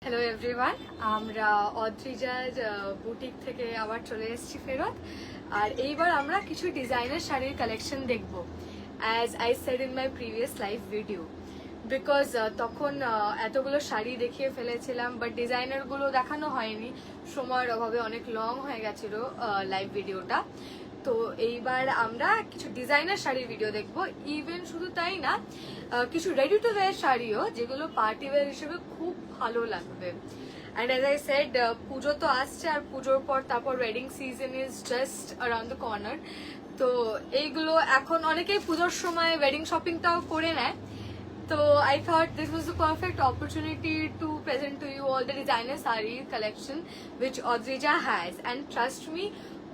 Hello everyone, আমরা অদ্রিজার boutique থেকে আবার চলে এসেছি ফেরত। আর এইবার আমরা কিছু ডিজাইনার শাড়ির কালেকশন দেখব, as I said in my previous live video. Because তখন এতগুলো শাড়ি দেখিয়ে ফেলেছিলাম, বাট ডিজাইনারগুলো দেখানো হয়নি, সময়ের অভাবে অনেক লং হয়ে গেছিলো লাইভ ভিডিওটা। তো এইবার আমরা কিছু ডিজাইনার শাড়ির ভিডিও দেখবো। ইভেন শুধু তাই না, কিছু রেডি টু ওয়্যার শাড়িও, যেগুলো পার্টি ওয়্যার হিসেবে খুব ভালো লাগবে। অ্যান্ড অ্যাজ আই সেড, পুজো তো আসছে, আর পুজোর পর তারপর wedding season is just around the corner. তো এইগুলো এখন অনেকেই পুজোর সময় ওয়েডিং শপিংটাও করে নেয়। So I thought this was the perfect opportunity to present to you all the designer saree collection which Odrija has, and trust me,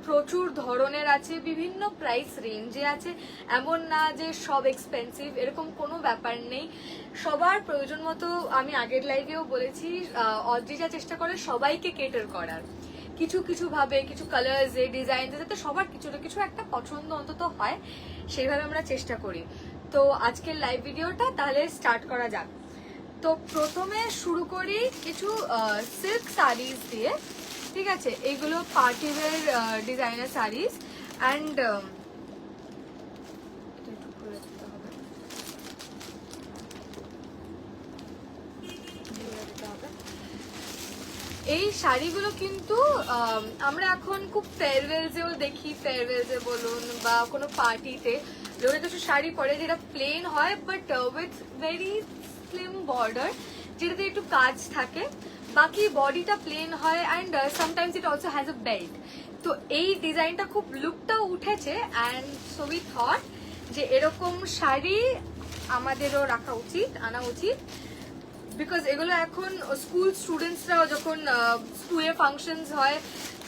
প্রচুর ধরনের আছে, বিভিন্ন প্রাইস রেঞ্জে আছে। এমন না যে সব এক্সপেন্সিভ, এরকম কোনো ব্যাপার নেই। সবার প্রয়োজন মতো, আমি আগের লাইভেও বলেছি, অদ্রিজা চেষ্টা করে সবাইকে কেটার করার, কিছু কিছু ভাবে, কিছু কালার্সে, ডিজাইনসে, যাতে সবার কিছু না কিছু একটা পছন্দ অন্তত হয়, সেইভাবে আমরা চেষ্টা করি। তো আজকের লাইভ ভিডিওটা তাহলে স্টার্ট করা যাক। তো প্রথমে শুরু করি কিছু সিল্ক শাড়িজ দিয়ে, ঠিক আছে? এগুলো party wear designer saris. And এই শাড়িগুলো কিন্তু আমরা এখন খুব ফেয়ারওয়েলসেও দেখি, ফেয়ারওয়েলসে বলুন বা কোনো পার্টিতে লোকে কিছু শাড়ি পরে যেটা প্লেন হয়, but with very slim border, যেটাতে একটু কাজ থাকে, বাকি বডিটা প্লেন হয়। And sometimes it also has a belt. তো এই ডিজাইনটা খুব লুকটাও উঠেছে, অ্যান্ড সো উই থট যে এরকম শাড়ি আমাদেরও রাখা উচিত, আনা উচিত। বিকজ এগুলো এখন স্কুল স্টুডেন্টসরাও যখন স্কুলে ফাংশনস হয়,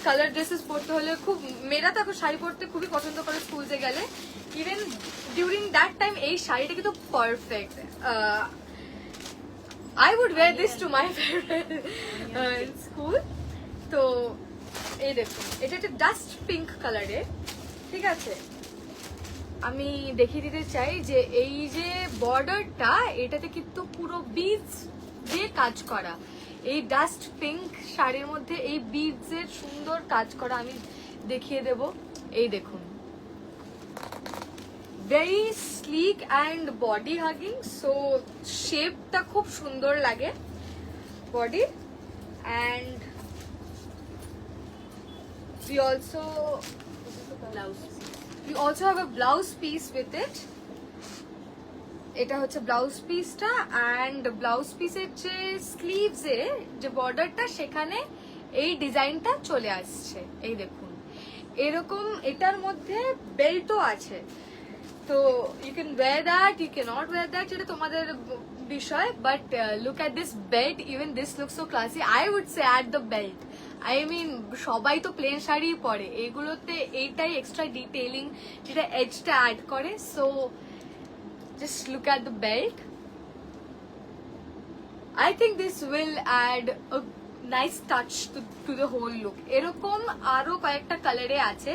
কালার ড্রেসেস পরতে হলে, খুব মেয়েরা তো এখন শাড়ি পরতে খুবই পছন্দ করে স্কুলসে গেলে। ইভেন ডিউরিং দ্যাট টাইম এই শাড়িটা কিন্তু perfect. I would wear this to my in school. তো এই দেখুন, এটা একটা ডাস্ট পিঙ্ক কালারের, ঠিক আছে? আমি দেখিয়ে দিতে চাই যে এই যে বর্ডারটা, এটাতে কিন্তু পুরো বিডস দিয়ে কাজ করা। এই ডাস্ট পিঙ্ক শাড়ির মধ্যে এই বিডস এর সুন্দর কাজ করা আমি দেখিয়ে দেব। এই দেখুন, very slick and body hugging, so শেপটা খুব সুন্দর লাগে body. And we also have a blouse piece with it. এটা হচ্ছে ব্লাউজ পিসটা, অ্যান্ড ব্লাউজ পিসের যে স্লিভস এ যে বর্ডারটা, সেখানে এই ডিজাইনটা চলে আসছে। এই দেখুন, এরকম এটার মধ্যে বেল্টও আছে। তো you can wear that, you can not wear that, সেটা তোমাদের বিষয়। But look at this belt, even this look so classy. I would say at the belt, I mean সবাই তো প্লেন শাড়ি পরে, এগুলোতে এইটাই এক্সট্রা ডিটেইলিং, যেটা এজটা অ্যাড করে। So just look at the belt. I think this will add a nice touch to the whole look. এরকম আরো কয়েকটা কালারে আছে,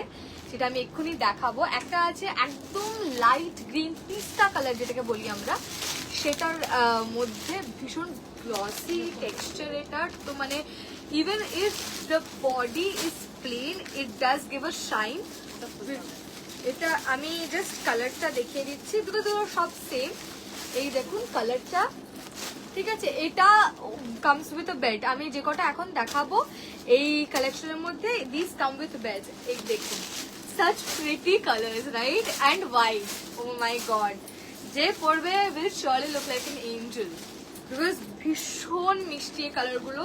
সেটা আমি এক্ষুনি দেখাবো। একটা আছে একদম লাইট গ্রিন পিস্তা কালার, যেটাকে বলি আমরা, সেটার মধ্যে ভীষণ গ্লসি টেক্সচার এটার। তো মানে even if the body is plain, it does give a shine. এটা আমি জাস্ট কালারটা দেখিয়ে দিচ্ছি, দুটো দুটো সব সেম। এই দেখুন কালারটা, ঠিক আছে? এটা কামস উইথ আ বেল্ট। আমি যে কটা এখন দেখাবো এই কালেকশনের মধ্যে, দিস কাম উইথ বেল্ট। এই দেখুন, such pretty colours, right? And white, oh my God, যে পরবে will surely look like an angel, because ভীষণ মিষ্টি এই কালারগুলো।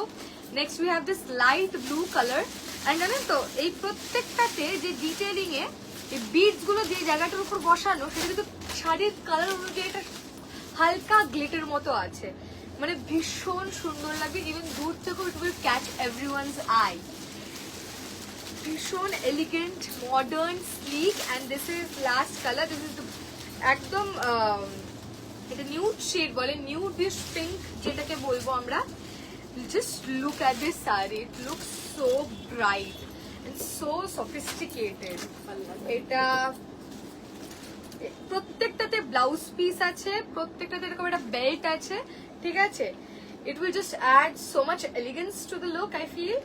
Next we have this light blue colour. And জানেন তো, এই প্রত্যেকটাতে যে ডিটেলিং এ এই বিডস গুলো যে জায়গাটার উপর বসানো, সেটা কিন্তু শাড়ির কালার অনুযায়ী এটা হালকা গ্লিটের মতো আছে, মানে ভীষণ সুন্দর লাগবে। ইভেন দূর থেকে it will catch everyone's eye. ভীষণ elegant, modern, sleek. And this is last colour. This is একদম এটা নিউড শেড বলে, নিউডিশ পিঙ্ক যেটাকে বলবো আমরা। Just look at this sari, it looks so bright and so sophisticated. এটা প্রত্যেকটাতে ব্লাউজ পিস আছে, প্রত্যেকটাতে এরকম একটা বেল্ট আছে, ঠিক আছে? it will just add so much elegance to the look, I feel.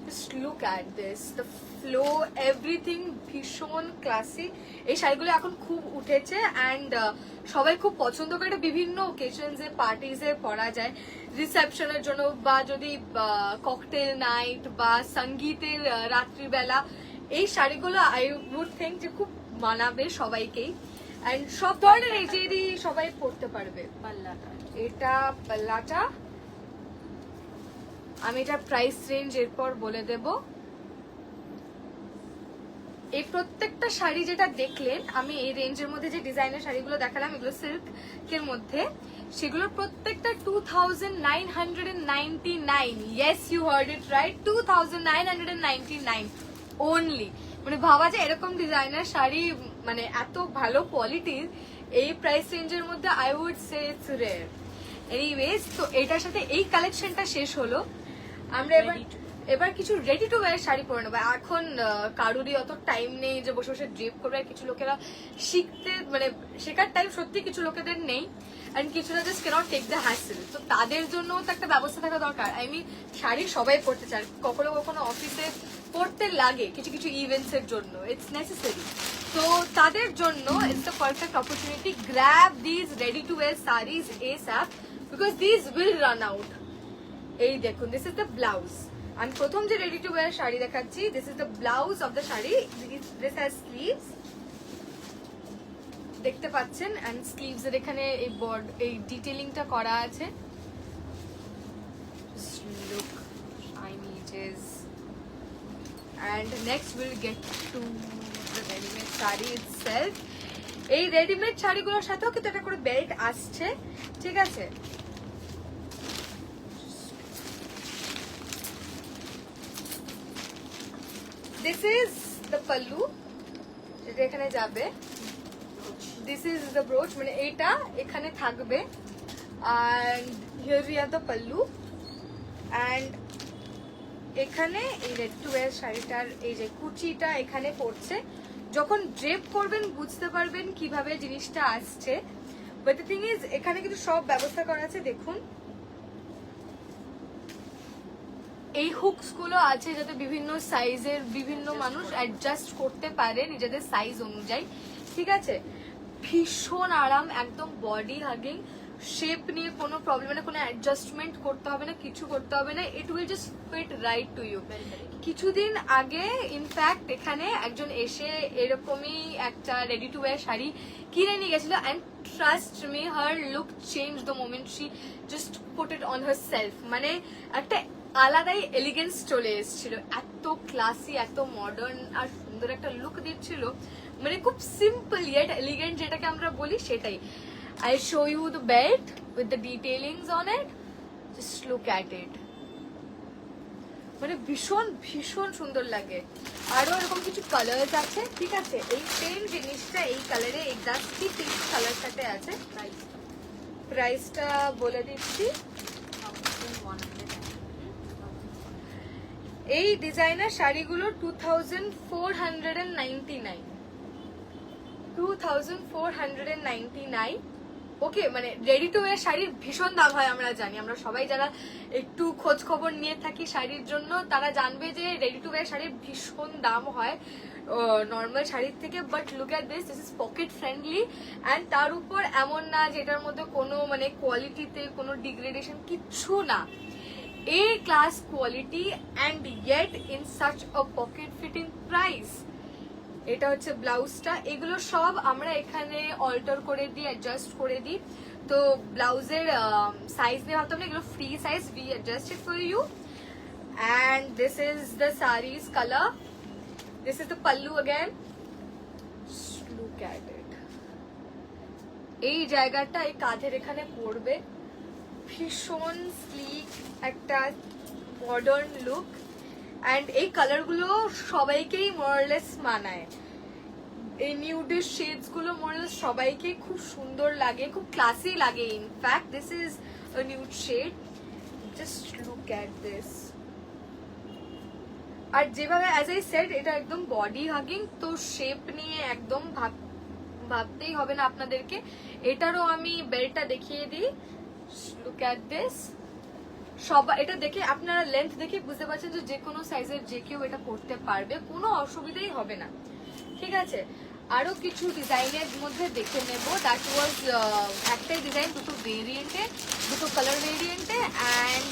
Just look at this, the flow, everything ভীষণ ক্লাসি। এই শাড়িগুলো এখন খুব উঠেছে অ্যান্ড সবাই খুব পছন্দ করে। এটা বিভিন্ন ওকেশনসে পার্টিজে পরা যায়, রিসেপশনের জন্য বা যদি ককটেল নাইট বা সঙ্গীতের রাত্রিবেলা। এই শাড়িগুলো আই উড থিঙ্ক যে খুব মানাবে সবাইকেই অ্যান্ড সব ধরনের এজেরই সবাই পরতে পারবে। পাল্লাটা, এটা পাল্লাটা, আমি এটা প্রাইস রেঞ্জ এরপর বলে দেব। এই প্রত্যেকটা শাড়ি যেটা দেখলেন, আমি এই রেঞ্জের মধ্যে যে ডিজাইনের শাড়িগুলো দেখালাম, এগুলো সিল্কের মধ্যে, সেগুলোর প্রত্যেকটা 2999। Yes, you heard it right, 2999 only. মানে ভাবা যায় এরকম ডিজাইনার শাড়ি মানে এত ভালো কোয়ালিটির এই প্রাইস রেঞ্জের মধ্যে, I would say it's rare. Anyways, তো এটার সাথে এই কালেকশনটা শেষ হলো। আমরা এবার কিছু রেডি টু ওয়্যার শাড়ি পরে নেবো। এখন কারুরই অত টাইম নেই যে বসে বসে ড্রেপ করবে, আর কিছু লোকেরা শিখতে মানে শেখার টাইম সত্যি কিছু লোকেদের নেই, অ্যান্ড কিছুটা just can't take the hassle. তো তাদের জন্য তো একটা ব্যবস্থা থাকা দরকার। আই মিন, শাড়ি সবাই পরতে চায়, কখনো কখনো অফিসে পরতে লাগে কিছু কিছু ইভেন্টস এর জন্য, ইটস নেসেসারি। তো তাদের জন্য it's the perfect opportunity. Grab this ready to wire saris ASAP because this will run out. এই দেখুন, দিস ইজ দ্য ব্লাউজ। আমি প্রথম যে রেডি টু ওয়্যার শাড়ি দেখাচ্ছি, this is the blouse of the sari. This has sleeves, দেখতে পাচ্ছেন, and sleeves এর এখানে এই এই ডিটেইলিংটা করা আছে। Look shiny it is. And next will get to the readymade sari itself. এই রেডিমেড শাড়িগুলোর সাথেও কিন্তু একটা করে বেল্ট আসছে, ঠিক আছে? This is the pallu, যেটা এখানে যাবে। This is the brooch, মানে এটা এখানে থাকবে। And here we have the pallu, and এখানে এই রেড টু ওয়্যার শাড়িটার এই যে কুচিটা এখানে পড়ছে। যখন ড্রেপ করবেন বুঝতে পারবেন কিভাবে জিনিসটা আসছে। বাট দ্য থিং ইজ, এখানে কিন্তু সব ব্যবস্থা করা আছে। দেখুন, এই হুকস গুলো আছে যাতে বিভিন্ন সাইজের বিভিন্ন মানুষ অ্যাডজাস্ট করতে পারে নিজেদের সাইজ অনুযায়ী, ঠিক আছে? ভীষণ আরাম, একদম বডি হাগিং, শেপ নিয়ে কোনো প্রবলেম না, কোনো অ্যাডজাস্টমেন্ট করতে হবে না, কিছু করতে হবে না। It will just fit right to you. কিছুদিন আগে ইনফ্যাক্ট এখানে একজন এসে এরকমই একটা রেডি টু ওয়্যার শাড়ি কিনে নিয়ে গেছিল, and trust me, her look change the moment she just put it on her self. মানে একটা আলাদাই এলিগেন্স চলে এসেছিল, এত ক্লাসি, এত মডার্ন আর সুন্দর একটা লুক দিচ্ছিল। মানে খুব সিম্পল ইয়েট এলিগেন্ট যেটাকে আমরা বলি, সেটাই। I show you the belt with the detailings on it, just look at it. মানে ভীষণ ভীষণ সুন্দর লাগে। আরো এরকম কিছু কালার্স আছে, ঠিক আছে? এই সেম জিনিসটা এই কালারে এক্স্যাক্টলি পিঙ্ক কালার সাথে আছে। প্রাইসটা বলে দিচ্ছি। এই ডিজাইনার শাড়িগুলো 2499। ওকে, মানে রেডি টু ওয়্যার শাড়ির ভীষণ দাম হয় আমরা জানি। আমরা সবাই যারা একটু খোঁজ খবর নিয়ে থাকি শাড়ির জন্য, তারা জানবে যে রেডি টু ওয়্যার শাড়ির ভীষণ দাম হয় নর্মাল শাড়ির থেকে। But look at this, this is pocket friendly, and তার উপর এমন না যেটার মধ্যে কোনো মানে কোয়ালিটিতে কোনো ডিগ্রেডেশন কিচ্ছু না। A class quality and yet in such a pocket fitting price. এটা হচ্ছে ব্লাউজটা। এগুলো সব আমরা এখানে অল্টার করে দিই, অ্যাডজাস্ট করে দিই। তো ব্লাউজের সাইজ নিয়ে ভাবতাম না, এগুলো free size, we adjust it for you. And this is the saris colour, this is the pallu again. Look at it. এই জায়গাটা এই কাঁধের এখানে পড়বে, ভীষণ স্লিক একটা মডার্ন লুক, অ্যান্ড এই কালারগুলো সবাইকেই মোরলেস মানায়। এই নিউডিশ শেডস গুলো মোরলেস সবাইকে খুব সুন্দর লাগে, খুব ক্লাসি লাগে। In fact this is a nude shade, just look at this. আর যেভাবে অ্যাজ আই সেড, এটা একদম বডি হাগিং, তো শেপ নিয়ে একদম ভাবতেই হবে না আপনাদেরকে। এটারও আমি বেল্টটা দেখিয়ে দিই। Look at this, সবাই এটা দেখে আপনারা লেন্থ দেখে বুঝতে পারছেন যে কোনো সাইজের যে কেউ এটা পরতে পারবে, কোনো অসুবিধাই হবে না। ঠিক আছে, আরো কিছু ডিজাইনের মধ্যে দেখে নেব। দ্যাট ওয়াজ একটাই ডিজাইন, দুটো ভেরিয়েন্টে, দুটো কালার ভেরিয়েন্টে, অ্যান্ড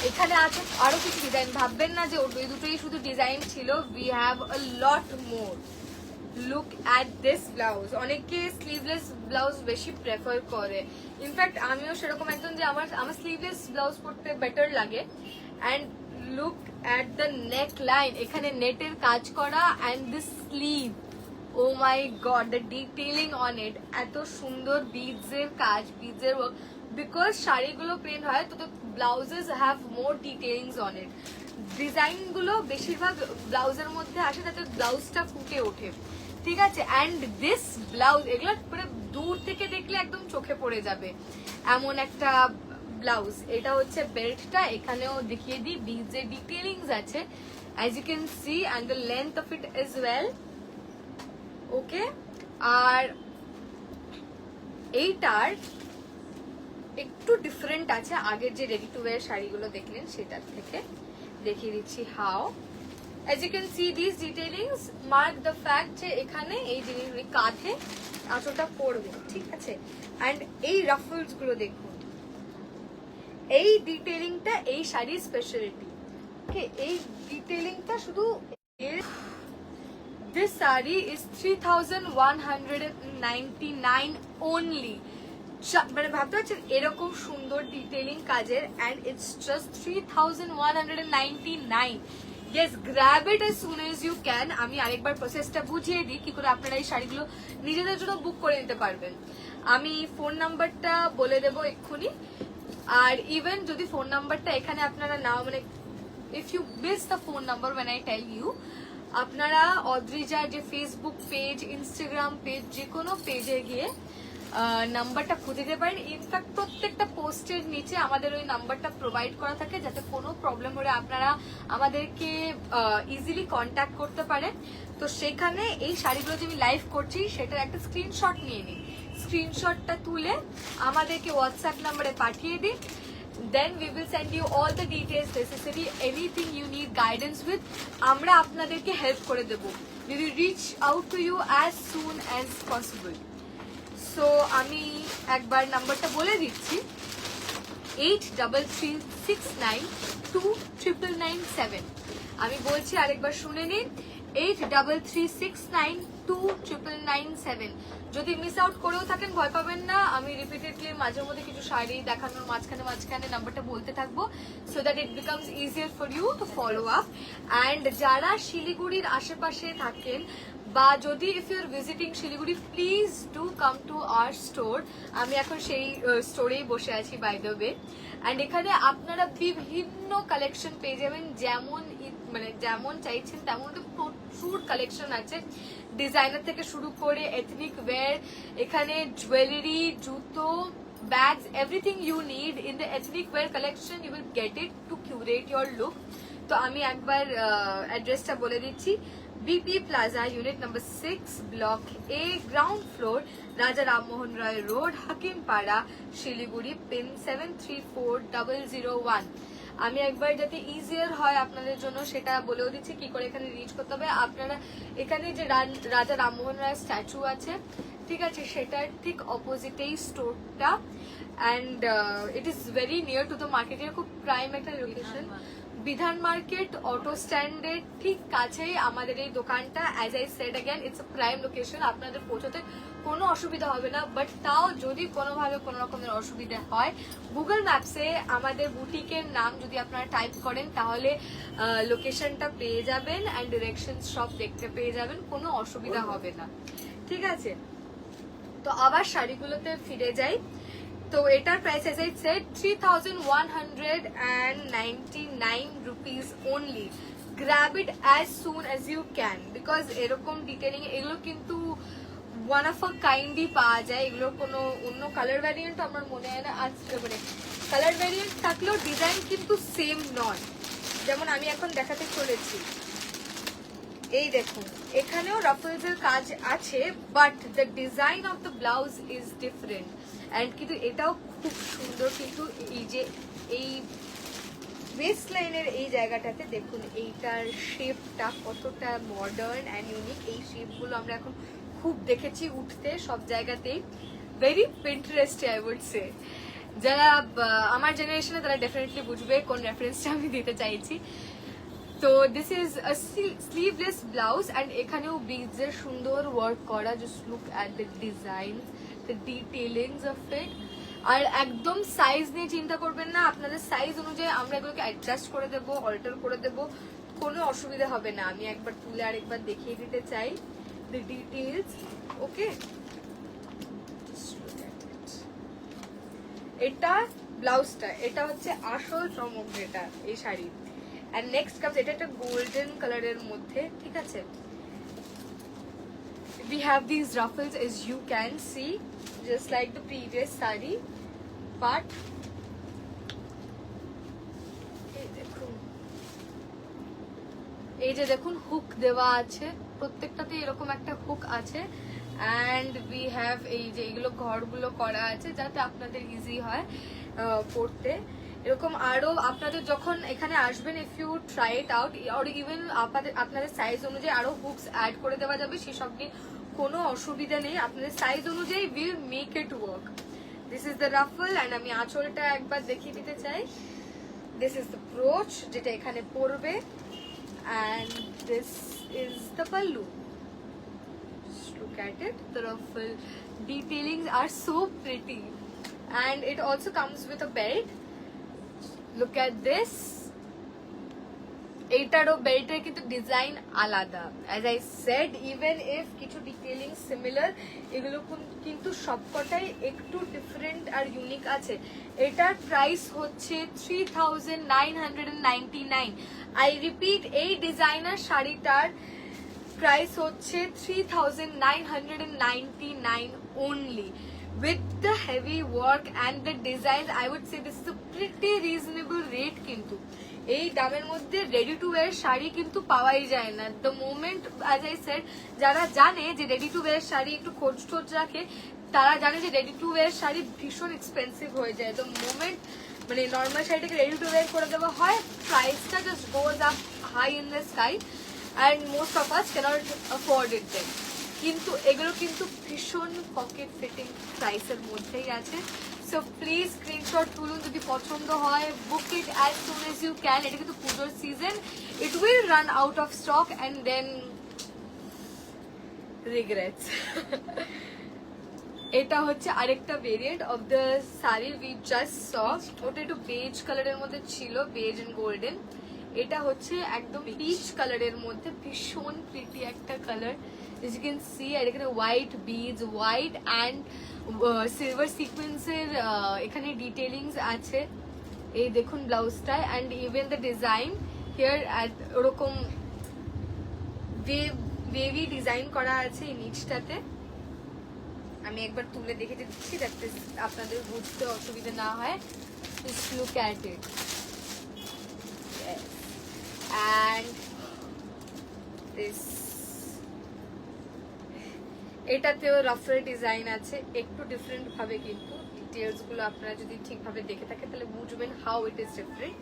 এখানে আছে আরো কিছু ডিজাইন। ভাববেন না যে ওই দুটোই শুধু ডিজাইন ছিল, we have a lot more. Look at this blouse. অনেকে স্লিভলেস ব্লাউজ বেশি প্রেফার করে, ইনফ্যাক্ট আমিও সেরকম একজন যে আমার স্লিভলেস ব্লাউজ পরতে বেটার লাগে। And look at the neck line, এখানে নেটের কাজ করা, and this sleeve, oh my God, the detailing on it, এত সুন্দর বিডস এর কাজ, বিডস এর ওয়ার্ক। বিকজ শাড়িগুলো প্লেন হয় তো blouses have more detailings on it. Design গুলো বেশিরভাগ ব্লাউজের মধ্যে আসে যাতে ব্লাউজটা ফুটে ওঠে। ঠিক আছে, অ্যান্ড দিস ব্লাউজ, এগুলো পুরো দূর থেকে দেখলে একদম চোখে পড়ে যাবে এমন একটা ব্লাউজ। এটা হচ্ছে বেল্টটা, এখানেও দেখিয়ে দিই বিডস এর ডিটেইলিংস আছে, as you can see, and the length of it is well. Okay, আর এইটার একটু ডিফারেন্ট আছে আগের যে রেডি টু ওয়্যার শাড়িগুলো দেখলেন সেটার থেকে। দেখিয়ে দিচ্ছি হাও। As you can see, these detailings mark the fact যে এখানে এই জিনিসগুলি কাঁধে আঁচলটা পড়বে। ঠিক আছে, অ্যান্ড এই রাফলস গুলো দেখুন, এই ডিটেইলিংটা এই শাড়ির স্পেশালিটি। ওকে, এই ডিটেইলিংটা শুধু this saree is 3199 only। মানে ভাবতে পারছেন এরকম সুন্দর ডিটেইলিং কাজের, and it's just 3199। Yes, grab it as soon as you can। আমি আরেকবার প্রসেসটা বুঝিয়ে দিই কি করে আপনারা এই শাড়িগুলো নিজেদের জন্য বুক করে নিতে পারবেন। আমি ফোন নাম্বারটা বলে দেবো এক্ষুনি, আর ইভেন যদি ফোন নাম্বারটা এখানে আপনারা নাও, মানে if you miss the phone number when I tell you, আপনারা অদ্রিজার যে ফেসবুক পেজ, ইনস্টাগ্রাম পেজ, যে কোনো পেজে গিয়ে নাম্বারটা খুঁজে দিতে পারেন। ইনফ্যাক্ট প্রত্যেকটা পোস্টের নিচে আমাদের ওই নাম্বারটা প্রোভাইড করা থাকে, যাতে কোনো প্রবলেম হলে আপনারা আমাদেরকে ইজিলি কন্ট্যাক্ট করতে পারেন। তো সেখানে এই শাড়িগুলো যে আমি লাইভ করছি সেটার একটা স্ক্রিনশট নিয়ে নিন, স্ক্রিনশটটা তুলে আমাদেরকে হোয়াটসঅ্যাপ নাম্বারে পাঠিয়ে দিন। Then we will send you all the details necessary, anything you need guidance with, আমরা আপনাদেরকে হেল্প করে দেব। We will reach out to you as soon as possible. So আমি একবার নাম্বারটা বলে দিচ্ছি, 8336929997। আমি বলছি আরেকবার শুনে নিন, 8336929997। যদি মিস আউট করেও থাকেন ভয় পাবেন না, আমি রিপিটেডলি মাঝে মধ্যে কিছু শাড়ি দেখানোর মাঝখানে নাম্বারটা বলতে থাকবো, so that it becomes easier for you to follow up. And যারা শিলিগুড়ির আশেপাশে থাকেন, বা যদি if you are visiting Siliguri, please do come to our store. আমি এখন সেই স্টোরেই বসে আছি বাই দ্য ওয়ে। অ্যান্ড এখানে আপনারা বিভিন্ন কালেকশন পেয়ে যাবেন, যেমন চাইছেন তেমন প্রচুর কালেকশন আছে, ডিজাইনার থেকে শুরু করে এথনিক ওয়্যার। এখানে জুয়েলারি, জুতো, bags, everything you need in the ethnic wear collection, you will get it to curate your look. তো আমি একবার অ্যাড্রেসটা বলে দিচ্ছি, BP plaza, unit number 6, block A, ground floor, Raja Rammohan Roy road, Hakimpara, Siliguri, pin 734001। আমি একবার যাতে ইজিয়ার হয় আপনাদের জন্য সেটা বলেও দিচ্ছি কি করে এখানে রিচ করতে হবে। আপনারা এখানে যে রাজা রামমোহন রায় স্ট্যাচু আছে, ঠিক আছে, সেটার ঠিক অপোজিটেই স্টোরটা, and it is very near to the market. এর খুব প্রাইম একটা লোকেশন, বিধান মার্কেট অটো স্ট্যান্ডের ঠিক কাছেই আমাদের এই দোকানটা। As I said again, it's a prime location, আপনাদের পৌঁছতে কোনো অসুবিধা হবে না। বাট তাও যদি কোনোভাবে কোনো রকমের অসুবিধা হয়, গুগল ম্যাপসে আমাদের বুটিকের নাম যদি আপনারা টাইপ করেন তাহলে লোকেশনটা পেয়ে যাবেন, অ্যান্ড ডিরেকশন সব দেখতে পেয়ে যাবেন, কোনো অসুবিধা হবে না। ঠিক আছে, তো আবার শাড়িগুলোতে ফিরে যাই। তো এটার price age I said 3199 rupees only. Grab it as soon as you can, because এরকম ডিটেইলিং এগুলো কিন্তু ওয়ান অফ আ কাইন্ডই পাওয়া যায়। এগুলোর কোনো অন্য কালার ভ্যারিয়েন্ট আমার মনে হয় না আছে, মানে কালার ভ্যারিয়েন্ট থাকলেও ডিজাইন কিন্তু সেম নয়। যেমন আমি এখন দেখাতে চলেছি, এই দেখুন এখানেও রাফলসের কাজ আছে, but the design of the blouse is different. And কিন্তু এটাও খুব সুন্দর, কিন্তু এই যে এই ওয়েস্ট লাইনের এই জায়গাটাতে দেখুন এইটার শেপটা কতটা মডার্ন অ্যান্ড ইউনিক। এই শেপগুলো আমরা এখন খুব দেখেছি উঠতে সব জায়গাতেই, very Pinterest I would say. যারা আমার জেনারেশনে তারা ডেফিনেটলি বুঝবে কোন রেফারেন্সটা আমি দিতে চাইছি। তো this is a sleeveless blouse and এখানেও বিডসের সুন্দর ওয়ার্ক করা। Just look at the design, the detailings of it. আর একদম সাইজ নিয়ে চিন্তা করবেন না, আপনাদের সাইজ অনুযায়ী আমরা এগুলোকে অ্যাডজাস্ট করে দেবো, অল্টার করে দেবো, কোনো অসুবিধা হবে না। আমি একবার তুলে আরেকবার দেখিয়ে দিতে চাই দ্য ডিটেলস। ওকে, এটা ব্লাউজটা, এটা হচ্ছে আসল চমক যেটা এই শাড়ির। অ্যান্ড নেক্সট কামস, এটা একটা গোল্ডেন কালারের মধ্যে, ঠিক আছে। We have these ruffles as you can see, just like the previous saree, but এই যে দেখুন হুক দেওয়া আছে, প্রত্যেকটাতে এরকম একটা হুক আছে। অ্যান্ড উই হ্যাভ এই যে এইগুলো ঘরগুলো করা আছে যাতে আপনাদের ইজি হয় পড়তে। এরকম আরো আপনাদের যখন এখানে আসবেন, if you try it out, or even আপনাদের সাইজ অনুযায়ী আরো হুকস অ্যাড করে দেওয়া যাবে, সেসব নিয়ে কোনো অসুবিধা নেই। আপনাদের সাইজ অনুযায়ী will make it work. This is the raffle and আমি আঁচলটা একবার দেখিয়ে দিতে চাই। দিস ইজ দ্য ব্রোচ যেটা এখানে পড়বে, and this is the pallu. Just look at it, the ruffle detailings are so pretty, and it also comes with a belt. Look at this. এইটারও বেল্টের কিন্তু ডিজাইন আলাদা। As I said, even if কিছু detailing similar, এগুলো কিন্তু সবকটাই একটু different আর unique আছে। এটার প্রাইস হচ্ছে 3999। আই রিপিট, এই ডিজাইনার শাড়িটার প্রাইস হচ্ছে 3999 only. With the heavy work and the designs, I would say this is a pretty reasonable rate কিন্তু। এই দামের মধ্যে রেডি টু ওয়্যার শাড়ি কিন্তু পাওয়াই যায় না। The moment, as I said, যারা জানে যে রেডি টু ওয়্যার শাড়ি একটু খোঁজ টোজ রাখে, তারা জানে যে রেডি টু ওয়্যার শাড়ি ভীষণ এক্সপেন্সিভ হয়ে যায়। দ্য মোমেন্ট মানে নর্মাল শাড়িটাকে রেডি টু ওয়্যার করে দেওয়া হয়, প্রাইসটা just goes up high in the sky and most of us can't afford it then. কিন্তু এগুলো কিন্তু ভীষণ পকেট ফিটিং প্রাইসের মধ্যেই আছে। সো প্লিজ স্ক্রিনশট তুলুন, যদি পছন্দ হয় book it as soon as you can. এটা কিন্তু পুজোর season, it will run out of stock and then regrets. এটা হচ্ছে আরেকটা variant of the sari we just saw. ওটা একটু বেজ কালারের মধ্যে ছিল, বেজ এন্ড গোল্ডেন। এটা হচ্ছে একদম পিচ কালারের মধ্যে, ভীষণ প্রিটি একটা colour. As you can see, আর এখানে white beads, white and silver সিকোয়েন্সের এখানে ডিটেলিংস আছে। এই দেখুন ব্লাউজটায়, and even the design here ওরকম ওয়েভি ডিজাইন করা আছে এই নিচটাতে। আমি একবার তুলে দেখে দিচ্ছি যাতে আপনাদের বুঝতে অসুবিধা না হয়। Just look at it. Yes. And this, এটাতেও রাফেল ডিজাইন আছে একটু ডিফারেন্ট ভাবে, কিন্তু ডিটেলস গুলো আপনারা যদি ঠিকভাবে দেখে থাকেন তাহলে বুঝবেন হাউ ইট ইজ ডিফারেন্ট।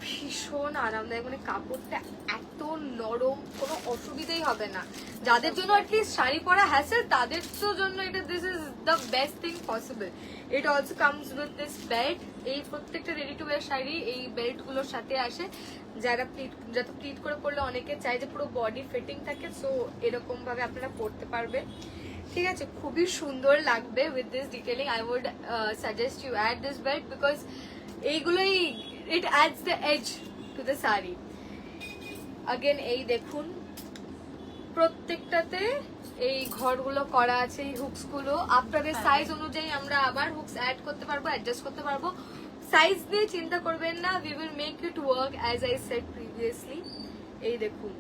ভীষণ আরামদায়ক, মানে কাপড়টা এত নরম, কোনো অসুবিধাই হবে না। যাদের জন্য অ্যাটলিস্ট শাড়ি পরা হ্যাসেল, তাদের জন্য এটা this is the best thing possible. It also comes with this belt. এই প্রত্যেকটা রেডি টু ওয়্যার শাড়ি এই বেল্ট গুলোর সাথে আসে। যারা যত প্লিট করে পরলে অনেকে চাই যে পুরো বডি ফিটিং থাকে, সো এরকম ভাবে আপনারা পরতে পারবেন। ঠিক আছে, খুবই সুন্দর লাগবে with this detailing. I would suggest you add this belt because এইগুলোই it adds the edge to the saree. Again, এই দেখুন প্রত্যেকটাতে এই ঘরগুলো করা আছে, এই হুকস গুলো আপনাদের সাইজ অনুযায়ী আমরা আবার হুকস অ্যাড করতে পারবো, অ্যাডজাস্ট করতে পারবো। সাইজ নিয়ে চিন্তা করবেন না, we will make it work as I said previously. এই দেখুন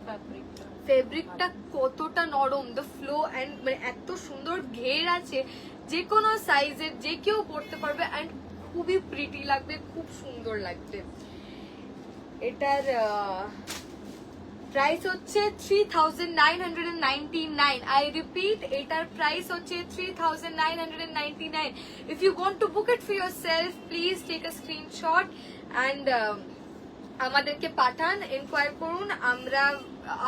ফেব্রিকটা কতটা নরম, দ্য ফ্লো অ্যান্ড মানে এত সুন্দর ঘের আছে, যে কোনো সাইজের যে কেউ পরতে পারবে অ্যান্ড খুবই প্রিটি লাগবে, খুব সুন্দর লাগবে। এটার প্রাইস হচ্ছে 3999। আই রিপিট, এটার প্রাইস হচ্ছে 3999। If you want to book it for yourself, please take a screenshot and আমাদেরকে পাঠান, এনকোয়ার করুন, আমরা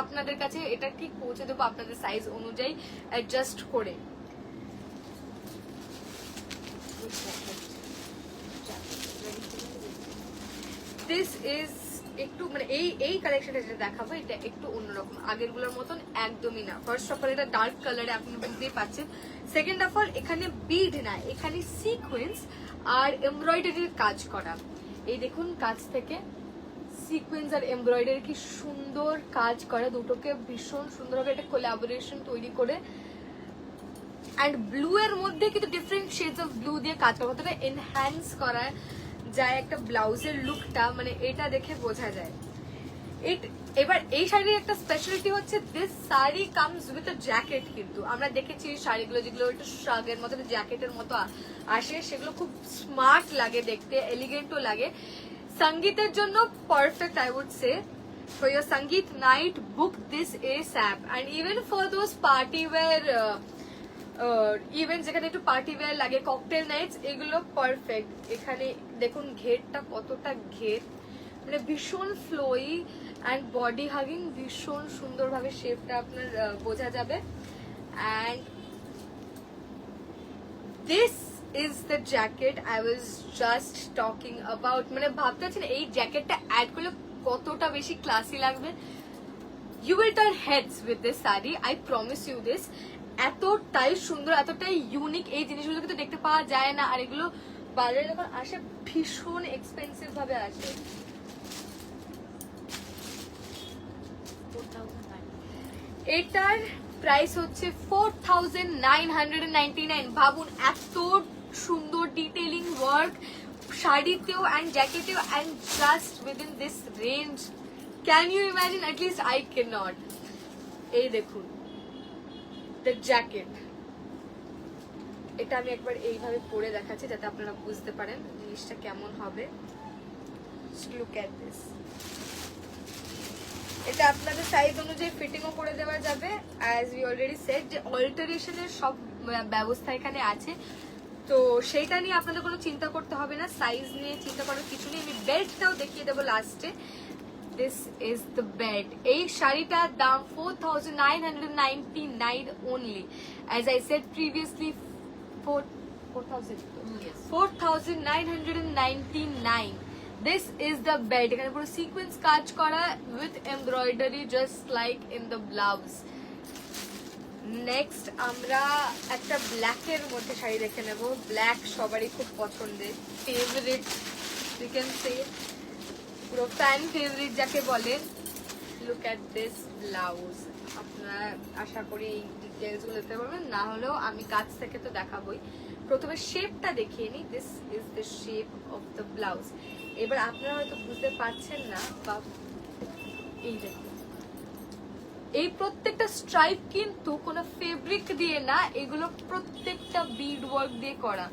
আপনাদের কাছে এটা ঠিক পৌঁছে দেবো আপনাদের সাইজ অনুযায়ী অ্যাডজাস্ট করে। দিস ইজ একটু মানে এই কালেকশনটা যেটা দেখাবো এটা একটু অন্যরকম, আগেরগুলোর মতন একদমই না। ফার্স্ট অফ অল এটা ডার্ক কালারে আপনি বুঝতেই পাচ্ছেন। সেকেন্ড অফ অল এখানে বিড না, এখানে সিকোয়েন্স আর এমব্রয়ডারির কাজ করা। এই দেখুন কাজ থেকে সিকোয়েন্স আর এমব্রয়ডারি কি সুন্দর কাজ করা, দুটোকে ভীষণ সুন্দরভাবে একটা কোলাবোরেশন তৈরি করে। অ্যান্ড ব্লু এর মধ্যে কিন্তু ডিফারেন্ট শেডস অফ ব্লু দিয়ে কাজ করা, কতটা এনহ্যান্স করা যায় একটা ব্লাউজের লুকটা, মানে এটা দেখে বোঝা যায়। এবার এই শাড়ির একটা স্পেশালিটি হচ্ছে this sari comes with a jacket. কিন্তু আমরা দেখেছি শাড়িগুলো যেগুলো একটু শাগের মতো জ্যাকেটের মতো আসে, সেগুলো খুব স্মার্ট লাগে দেখতে, এলিগেন্টও লাগে। সঙ্গীতের জন্য perfect, I would say. For your Sangeet night, book this ASAP. And even for those party wear event যেখানে একটু পার্টি ওয়্যার লাগে, ককটেল নাইটস, এগুলো পারফেক্ট। এখানে দেখুন ঘেরটা কতটা ঘের, মানে ভীষণ ফ্লোই অ্যান্ড বডি হাগিং, ভীষণ সুন্দরভাবে শেপটা আপনার বোঝা যাবে। And this is the jacket I was just talking about. মানে ভাবতে পারছেন এই জ্যাকেটটা অ্যাড করলে কতটা বেশি ক্লাসি লাগবে। You will turn heads with this sari, I promise you this. এতটাই সুন্দর, এতটাই ইউনিক, এই জিনিসগুলো কিন্তু দেখতে পাওয়া যায় না। আর এগুলো বাজারে যখন আসে ভীষণ এক্সপেন্সিভ ভাবে আসে। এটার প্রাইস হচ্ছে 4999। ভাবুন এত সুন্দর ডিটেইলিং ওয়ার্ক শাড়িতেও অ্যান্ড জ্যাকেটেও, and just within this range. Can you imagine? At least I can not. এই দেখুন দ্য জ্যাকেট, এটা আমি একবার এইভাবে পরে দেখাচ্ছি যাতে আপনারা বুঝতে পারেন জিনিসটা কেমন হবে। Look at this. এটা আপনাদের সাইজ অনুযায়ী ফিটিংও করে দেওয়া যাবে। অ্যাজ উই অলরেডি সেড যে অল্টারেশনের সব ব্যবস্থা এখানে আছে, তো সেইটা নিয়ে আপনাদের কোনো চিন্তা করতে হবে না, সাইজ নিয়ে চিন্তা করার কিছু নেই। আমি বেল্টটাও দেখিয়ে দেবো লাস্টে। This is the belt. এই শাড়িটার দাম 4999 only. As I said previously, 4999. This is the belt. এখানে পুরো সিকোয়েন্স কাজ করা with embroidery just like in the blouse. Next আমরা একটা ব্ল্যাকের মধ্যে শাড়ি দেখে নেব। ব্ল্যাক সবারই খুব পছন্দের, ফেভারিট, ইউ ক্যান সে পুরো ফ্যান ফেভারিট যাকে বলেন। Look at this blouse. আপনারা আশা করি এই ডিটেলস গুলো দেখতে পারবেন, না হলেও আমি কাছ থেকে তো দেখাবোই। প্রথমে শেপটা দেখিয়ে নিই। This is the shape of the blouse. এবার আপনারা হয়তো বুঝতে পারছেন না, বা এই দেখুন এই প্রত্যেকটা স্ট্রাইপ কিন্তু কোনো ফেব্রিক দিয়ে না, এগুলো প্রত্যেকটা বিড ওয়ার্ক দিয়ে করা।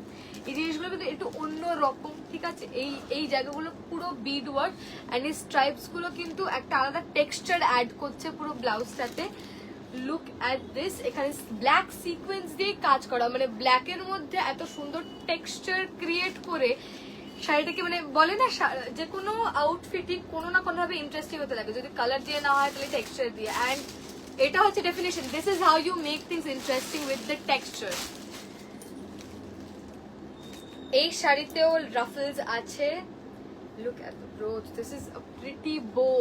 এই জিনিসগুলো কিন্তু একটু অন্য রকম, ঠিক আছে? এই জায়গাগুলো পুরো বিড ওয়ার্ক, অ্যান্ড এই স্ট্রাইপস গুলো কিন্তু একটা আলাদা টেক্সচার অ্যাড করছে পুরো ব্লাউজটাতে। Look at this. এখানে ব্ল্যাক সিকোয়েন্স দিয়ে কাজ করা, মানে ব্ল্যাকের মধ্যে এত সুন্দর টেক্সচার ক্রিয়েট করে শাড়িটাকে, মানে বলে না যে কোনো আউটফিটই কোনো না কোনো ভাবে ইন্টারেস্টিং হতে লাগে, যদি কালার দিয়ে না হয় তাহলে টেক্সচার দিয়ে। অ্যান্ড এটা হচ্ছে definition, this is how you make things interesting with the texture. এই শাড়িতেও রাফলস আছে। Look at the brooch, this is a pretty bow.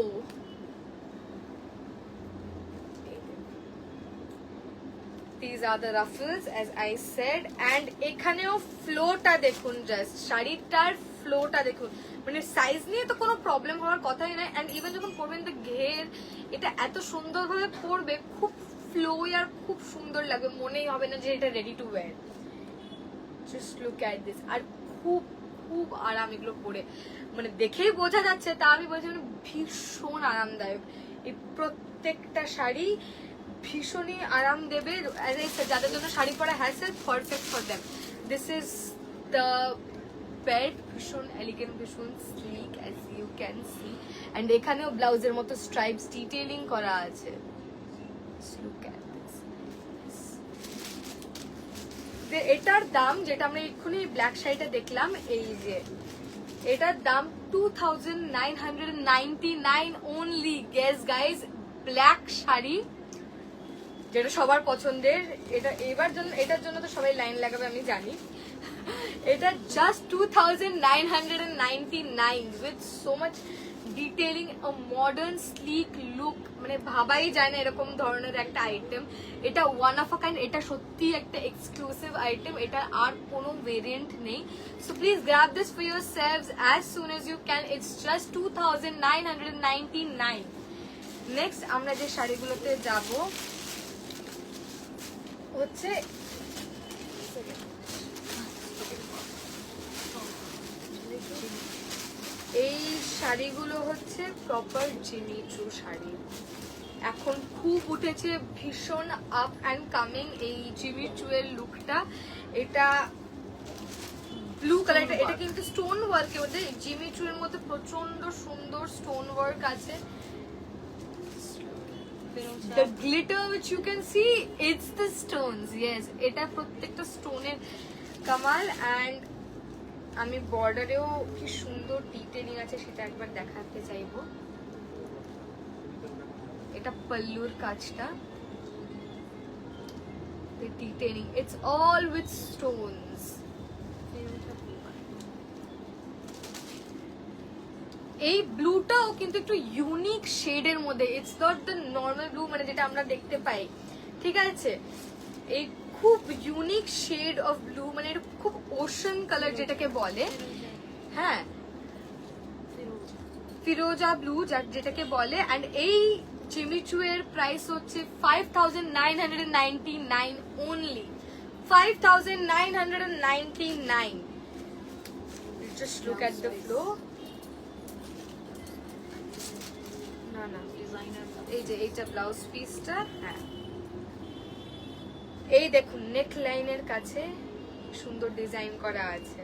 These are the ruffles as I said, and এখানেও ফ্লোটা দেখুন, just শাড়িটার ফ্লোটা দেখুন, মানে সাইজ নিয়ে তো কোনো প্রবলেম হওয়ার কথাই নয়। অ্যান্ড ইভেন যখন পরবেন তো ঘের এটা এত সুন্দরভাবে পরবে, খুব ফ্লোই আর খুব সুন্দর লাগবে, মনেই হবে না যে এটা ready to wear. Just look at this. আর খুব খুব আরাম এগুলো পরে, মানে দেখেই বোঝা যাচ্ছে, তা আমি বলছি মানে ভীষণ আরামদায়ক। এই প্রত্যেকটা শাড়ি ভীষণই আরাম দেবে। যাদের জন্য শাড়ি পরা hassle, perfect for them. This is the belt, ভীষণ এলিগেন্ট, ভীষণ sleek as you can see. And এখানেও ব্লাউজের মতো স্ট্রাইপস ডিটেইলিং করা আছে। Look at this. এটার দাম, যেটা আমরা এক্ষুনি ব্ল্যাক শাড়িটা দেখলাম, এই যে এটার দাম 2999 only. Guess guys, black sari যেটা সবার পছন্দের, এটা এটার জন্য তো সবাই লাইন লাগাবে আমি জানি। এটা just 2999 with so much detailing, a modern sleek look, মানে ভাবাই যায় না এরকম ধরনের একটা আইটেম। এটা ওয়ান অফ আ কাইন্ড, এটা সত্যি একটা এক্সক্লুসিভ আইটেম, এটা আর কোনো ভেরিয়েন্ট নেই। So please grab this for yourselves as soon as you can. It's just 2999. Next আমরা যে শাড়িগুলোতে যাব হচ্ছে এই শাড়িগুলো হচ্ছে প্রপার জিমি চু শাড়ি। এখন খুব উঠেছে, ভীষণ আপ অ্যান্ড কামিং এই জিমি চু এর লুকটা। এটা ব্লু কালারটা, এটা কিন্তু স্টোন ওয়ার্কের মধ্যে, জিমি চু এর মধ্যে প্রচন্ড সুন্দর স্টোন ওয়ার্ক আছে। The glitter which you can see, it's the stones. Yes, এটা প্রত্যেকটা স্টোনের কামাল। অ্যান্ড আমি বর্ডারেও কি সুন্দর ডিটেইলিং আছে সেটা একবার দেখাতে চাইবো। এটা পাল্লুর কাজটা, the detailing, it's all with stones. এই ব্লুটাও কিন্তু একটু ইউনিক শেডের মধ্যে, it's not the normal blue মানে যেটা আমরা দেখতে পাই, ঠিক আছে? এই খুব ইউনিক শেড অফ ব্লু, মানে এটা খুব ওশান কালার যেটাকে বলে, হ্যাঁ ফিরোজা ব্লু যেটাকে বলে। অ্যান্ড এই জিমি চু এর প্রাইস হচ্ছে 5999 only. 5999. Just look at the flow. না এই যে এইটা ব্লাউজ পিসটা, হ্যাঁ এই দেখুন নেক লাইনের কাছে সুন্দর ডিজাইন করা আছে।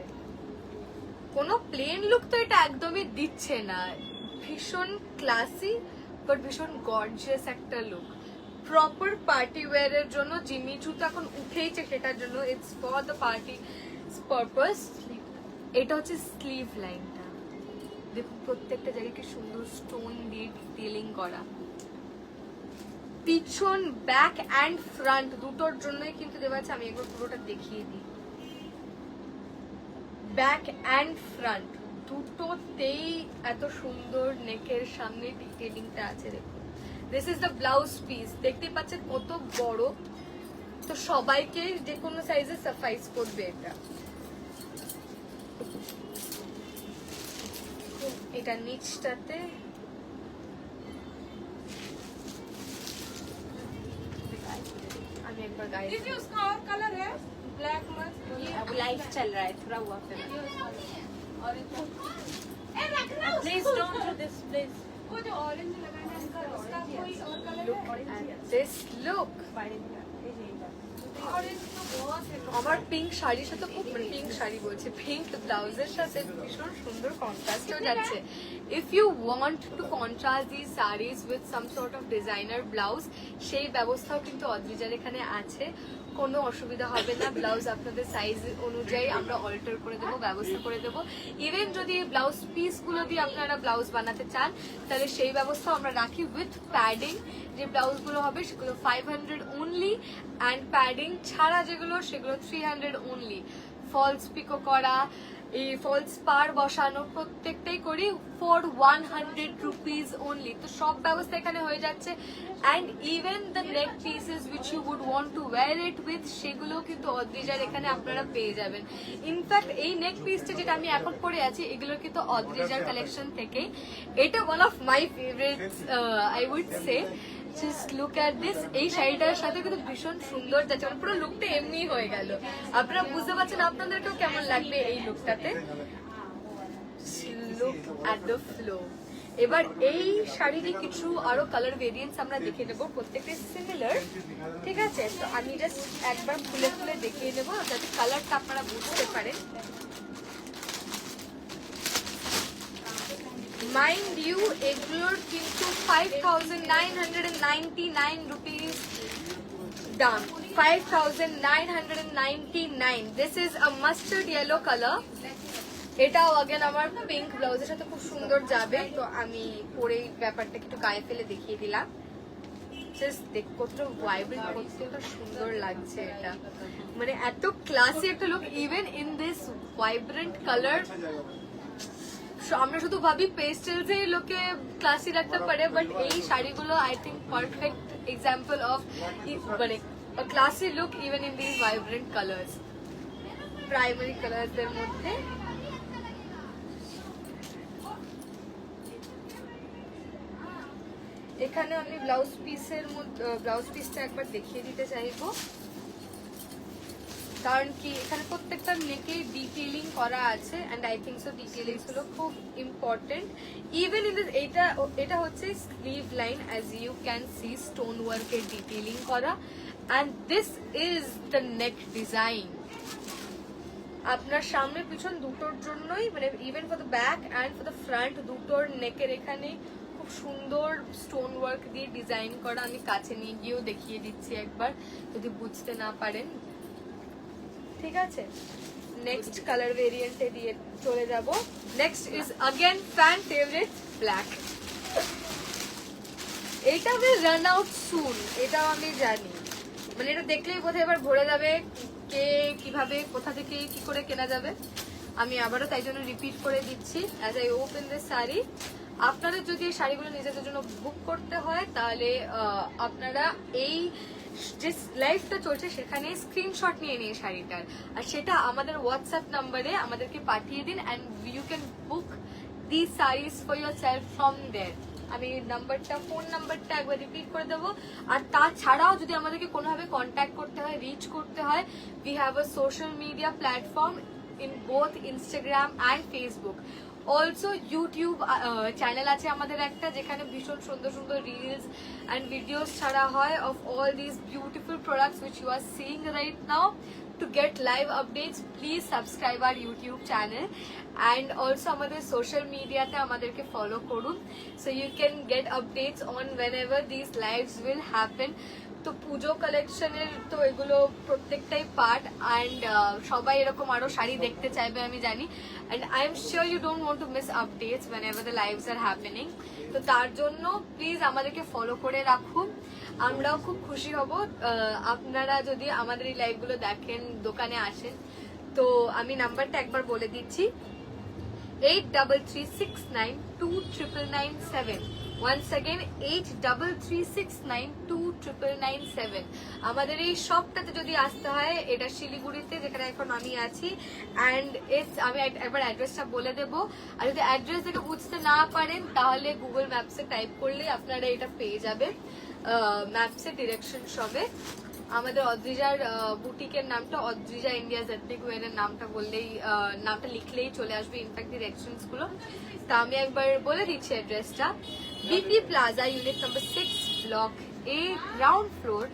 কোনো প্লেন লুক তো এটা একদমই দিচ্ছে না, ভীষণ ক্লাসি বাট ভীষণ গর্জিয়াস একটা লুক। প্রপার পার্টি ওয়্যারের জন্য জিমি চু তো এখন উঠেইছে, সেটার জন্য it's for the party purpose. এটা হচ্ছে স্লিভ লাইনটা, দেখুন প্রত্যেকটা জায়গায় কি সুন্দর স্টোন দিয়ে ডিটেইলিং করা। পিছন ব্যাক অ্যান্ড ফ্রন্ট দুটোর জন্যই কিন্তু দেওয়া আছে। আমি একবার পুরোটা দেখিয়ে দিই। ব্যাক অ্যান্ড ফ্রন্ট দুটোতেই এত সুন্দর নেকের সামনে ডিটেইলিংটা আছে। দেখুন this is the blouse piece, দেখতে পাচ্ছেন কত বড়, তো সবাইকে যে কোনো সাইজে সাফাইস করবে এটা। এটা নিচটাতে আমি একবার গায়ে इसका और कलर है ब्लैक मत, ये अब लाइट चल रहा है थोड़ा हुआ फिर please don't do this please. वो जो ऑरेंज लगाना है इसका कोई और कलर है? দিস লুক আমার পিঙ্ক শাড়ির সাথে খুব, মানে পিঙ্ক শাড়ি বলছে, পিঙ্ক ব্লাউজের সাথে ভীষণ সুন্দর কন্ট্রাস্ট হয়ে যাচ্ছে। If you want to contrast this saris with some sort of designer blouse, সেই ব্যবস্থাও কিন্তু অদ্রিজার এখানে আছে, কোনো অসুবিধা হবে না। ব্লাউজ আপনাদের সাইজ অনুযায়ী আমরা অল্টার করে দেবো, ব্যবস্থা করে দেবো। ইভেন যদি ব্লাউজ পিসগুলো দিয়ে আপনারা ব্লাউজ বানাতে চান তাহলে সেই ব্যবস্থাও আমরা রাখি উইথ প্যাডিং। যে ব্লাউজগুলো হবে সেগুলো 500 অনলি, অ্যান্ড প্যাডিং ছাড়া যেগুলো সেগুলো 300 অনলি। ফলস পিকো করা, এই ফলস পার বসানো প্রত্যেকটাই করি ফর 100 রুপিস অনলি। তো সব ব্যবস্থা এখানে হয়ে যাচ্ছে। And even the neck pieces which you would want to wear it with, সেগুলো কিন্তু অদ্রিজার এখানে আপনারা পেয়ে যাবেন। ইনফ্যাক্ট এই নেক পিসটা যেটা আমি এখন পরে আছি এগুলো কিন্তু অদ্রিজার কালেকশন থেকে। এটা one of my favourites I would say. Just look at this, এই শাড়িটার সাথে কিন্তু ভীষণ সুন্দর যাচ্ছে, মানে পুরো লুকটা এমনি হয়ে গেল। আপনারা বুঝতে পারছেন আপনাদেরকেও কেমন লাগবে এই লুকটাতে। Look at the flow. এবার এই শাড়িরই কিছু আরো কালার ভেরিয়েন্টস আমরা দেখে নেবো, প্রত্যেকটা সিমিলার, ঠিক আছে? তো আমি জাস্ট একবার খুলে খুলে দেখিয়ে নেবো যাতে কালারটা আপনারা বুঝতে পারেন। মাইন্ড ইউ এগুলোর কিন্তু 5999 রুপিস দাম, 5999। This is a mustard yellow colour, এটাও আগেন আমার পিঙ্ক ব্লাউজের সাথে খুব সুন্দর যাবে, তো আমি পরে ব্যাপারটা একটু গায়ে ফেলে দেখিয়ে দিলাম। জাস্ট দেখ কতটা ভাইব্রেন্ট, কতটা সুন্দর লাগছে এটা, মানে এত ক্লাসি একটা look even in this vibrant colour. আমরা শুধু ভাবি পেস্টেলস এই লোকে ক্লাসি রাখতে পারে, বাট এই শাড়িগুলো I think perfect example of মানে classy look even in this vibrant colours, primary colours এর মধ্যে। এখানে আমি ব্লাউজ পিসটা একবার দেখিয়ে দিতে চাইবো, কারণ কি এখানে প্রত্যেকটা নেকে ডিটেইলিং করা আছে and I think so detailings গুলো খুব ইম্পর্টেন্ট। ইভেন ইন দিস এটা হচ্ছে sleeve line, as you can see stone ওয়ার্কের ডিটেইলিং করা, and this is the neck design. আপনার সামনে পিছন দুটোর জন্যই, মানে even for the back and for the front দুটোর নেকের এখানে খুব সুন্দর স্টোন ওয়ার্ক দিয়ে ডিজাইন করা। আমি কাছে নিয়ে গিয়েও দেখিয়ে দিচ্ছি একবার যদি বুঝতে না পারেন, ঠিক আছে। নেক্সট কালার ভেরিয়েন্টে দিয়ে চলে যাব। Next is again fan favourite black. এটা উইল রান আউট সুন, এটাও আমি জানি, মানে এটা দেখলেই বোধহয় এবার ভরে যাবে কে কিভাবে কোথা থেকে কি করে কেনা যাবে। আমি আবারও তাই জন্য রিপিট করে দিচ্ছি, as I open this sari. আপনাদের যদি এই শাড়িগুলো নিজেদের জন্য বুক করতে হয় তাহলে আপনারা এই যে লাইভটা চলছে সেখানে স্ক্রিনশট নিয়ে নিয়ে শাড়িটার, আর সেটা আমাদের হোয়াটসঅ্যাপ নাম্বারে আমাদেরকে পাঠিয়ে দিন and you can book the size for yourself from there. আমি ফোন নাম্বারটা একবার রিপিট করে দেবো। আর তাছাড়াও যদি আমাদেরকে কোনোভাবে কন্ট্যাক্ট করতে হয়, রিচ করতে হয়, we have a social media platform in both Instagram and Facebook. Also YouTube channel আছে আমাদের একটা, যেখানে ভীষণ সুন্দর সুন্দর রিলস অ্যান্ড ভিডিওস ছাড়া হয় of all this beautiful products which you are seeing right now. To get live updates, please subscribe our YouTube channel and also আমাদের social media তে আমাদেরকে follow করুন, so you can get updates on whenever these lives will happen. তো পুজো কালেকশনের তো এগুলো প্রত্যেকটাই part, and সবাই এরকম আরো শাড়ি দেখতে চাইবে আমি জানি, and I am sure you don't want to miss updates whenever the lives are happening. তো তার জন্য প্লিজ আমাদেরকে ফলো করে রাখুন, আমরাও খুব খুশি হব আপনারা যদি আমাদের এই লাইভগুলো দেখেন, দোকানে আসেন। তো আমি নাম্বারটা একবার বলে দিচ্ছি, 8336929997। once again 8336929997। আমাদের এই শপটাতে যদি আসতে হয়, এটা শিলিগুড়িতে যেখানে এখন আমি আছি, অ্যান্ড আমি একবার অ্যাড্রেসটা বলে দেবো। আর যদি অ্যাড্রেস থেকে বুঝতে না পারেন তাহলে গুগল ম্যাপসে টাইপ করলে আপনারা এটা পেয়ে যাবেন, ম্যাপসে ডিরেকশন সবে। আমাদের অদ্রিজার বুটিকের নামটা অদ্রিজা ইন্ডিয়াজ এথনিক ওয়্যারের নামটা বললেই, নামটা লিখলেই চলে আসবে ইনফ্যাক্ট ডিরেকশনস গুলো। তা আমি একবার বলে দিচ্ছি অ্যাড্রেসটা, BP plaza, unit number 6, block A, ground floor,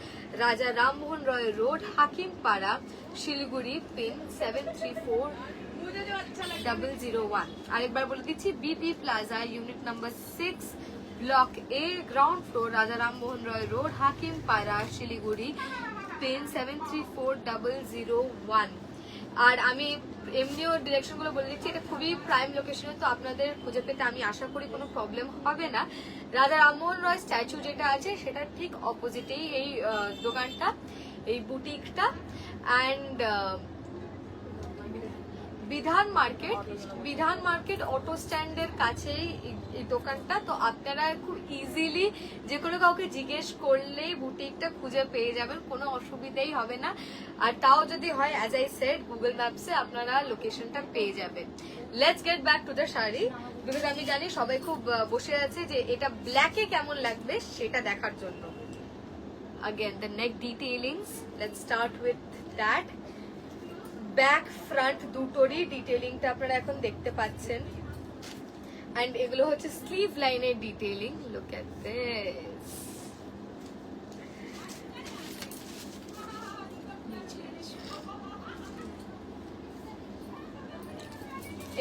Raja Rammohan Roy road, Hakimpara, Siliguri, pin 734001। আরেকবার বলে দিচ্ছি, BP plaza, unit number 6, block A, ground floor, Raja Rammohan Roy road, Hakimpara, Siliguri, pin 734001। আর আমি এমনিও ডিরেকশন গুলো বলে দিচ্ছি, এটা খুবই প্রাইম লোকেশনে, তো আপনাদের খুঁজে পেতে আমি আশা করি কোনো প্রবলেম হবে না। রাজা রামমোহন রয় স্ট্যাচু যেটা আছে সেটার ঠিক অপোজিটেই এই দোকানটা, এই বুটিকটা। অ্যান্ড বিধান মার্কেট অটো স্ট্যান্ডের কাছেই এই দোকানটা। তো আপনারা খুব ইজিলি যে কোনো কাউকে জিজ্ঞেস করলেই বুটিকটা খুঁজে পেয়ে যাবেন, কোনো অসুবিধাই হবে না। আর তাও যদি হয়, অ্যাজ আই সেড, গুগল ম্যাপসে আপনারা লোকেশনটা পেয়ে যাবেন। Let's get back to the sari, because আমি জানি সবাই খুব বসে আছে যে এটা ব্ল্যাকে কেমন লাগবে সেটা দেখার জন্য। Again, the neck detailings, let's start with that. Back front দুটোরই ডিটেইলিংটা আপনারা এখন দেখতে পাচ্ছেন, এন্ড এগুলো হচ্ছে স্লিভ লাইনের ডিটেইলিং। লুক এট দিস,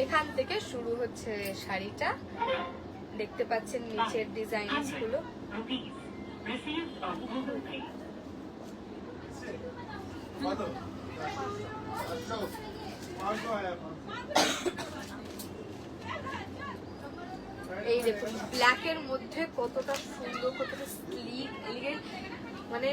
এখান থেকে শুরু হচ্ছে শাড়িটা, দেখতে পাচ্ছেন নিচের ডিজাইনস গুলো। अच्छा 500 आया था। এই দেখুন ব্ল্যাক এর মধ্যে কতটা সুন্দর, কতটা স্লিক এলিগেন্ট, মানে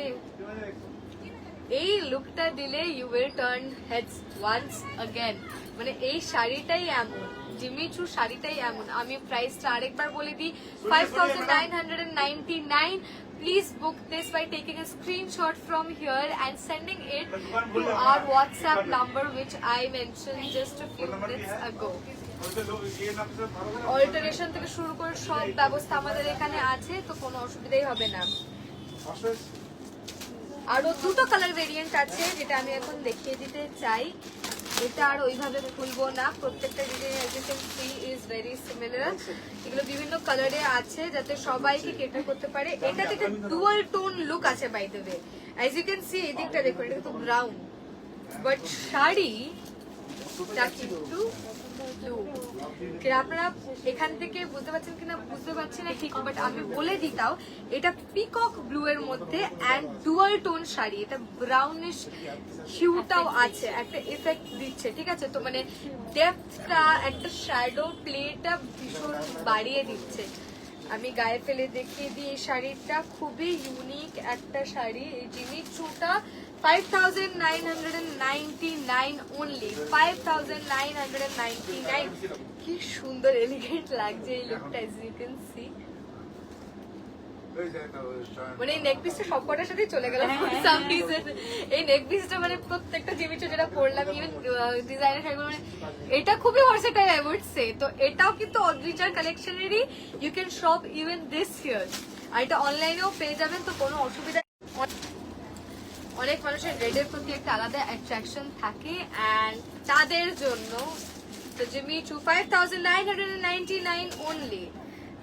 এই লুকটা দিলে you will turn heads once again. মানে এই শাড়িটাই এমন, জিমি চু শাড়িটাই এমন। আমি প্রাইসটা আরেকবার বলে দিই, 5999। Please book this by taking a screenshot from here and sending it to our WhatsApp number which I mentioned just a few minutes ago. Alteration থেকে শুরু করে সব ব্যবস্থা আমাদের এখানে আছে, তো কোনো অসুবিধাই হবে না। আরো দুটো কালার ভেরিয়েন্ট আছে যেটা আমি এখন দেখিয়ে দিতে চাই। এটা আর ওইভাবে খুলবো না, প্রত্যেকটা design as you can see is very similar। এগুলো বিভিন্ন কালারে আছে যাতে সবাইকে কেটার করতে পারে। এটাতে একটা ডুয়াল টোন লুক আছে by the way, as you can see এদিকটা দেখুন, এটা কিন্তু ব্রাউন, বাট শাড়িটা কিন্তু ব্লু। আপনারা এখান থেকে বুঝতে পারছেন কিনা বুঝতে পারছি না ঠিক, বাট আমি বলে দিতাও এটা পিকক ব্লু এর মধ্যে এন্ড ডুয়াল টোন শাড়ি। এটা ব্রাউনিশ হিউটাও আছে, একটা এফেক্ট দিচ্ছে, ঠিক আছে? তো মানে ডেপথটা, একটা শ্যাডো প্লেটা ভীষণ বাড়িয়ে দিচ্ছে। আমি গায়ে ফেলে দেখিয়ে দিই, এই শাড়িটা খুবই ইউনিক একটা শাড়ি। এই জিমি চুটা 5999 only, 5999। কি সুন্দর এলিগেন্ট লাগছে এই লুকটা, as you can see। মানে এই নেক পিসটা সবকটার সাথে চলে গেল সাম রিজন। এই নেক পিসটা মানে প্রত্যেকটা জিমিচো যেটা পরলাম, ইভেন ডিজাইনার শাড়িগুলো, মানে এটা খুবই ভার্সেটাইল আই উড সে। তো এটাও কিন্তু অদ্রিজার কালেকশনেরই, you can shop even this here. আর এটা অনলাইনেও পেয়ে যাবেন, তো কোনো অসুবিধা। অনেক মানুষের রেডের প্রতি একটা আলাদা অ্যাট্রাকশন থাকে, এন্ড তাদের জন্য তো জিমি চু 5999 only।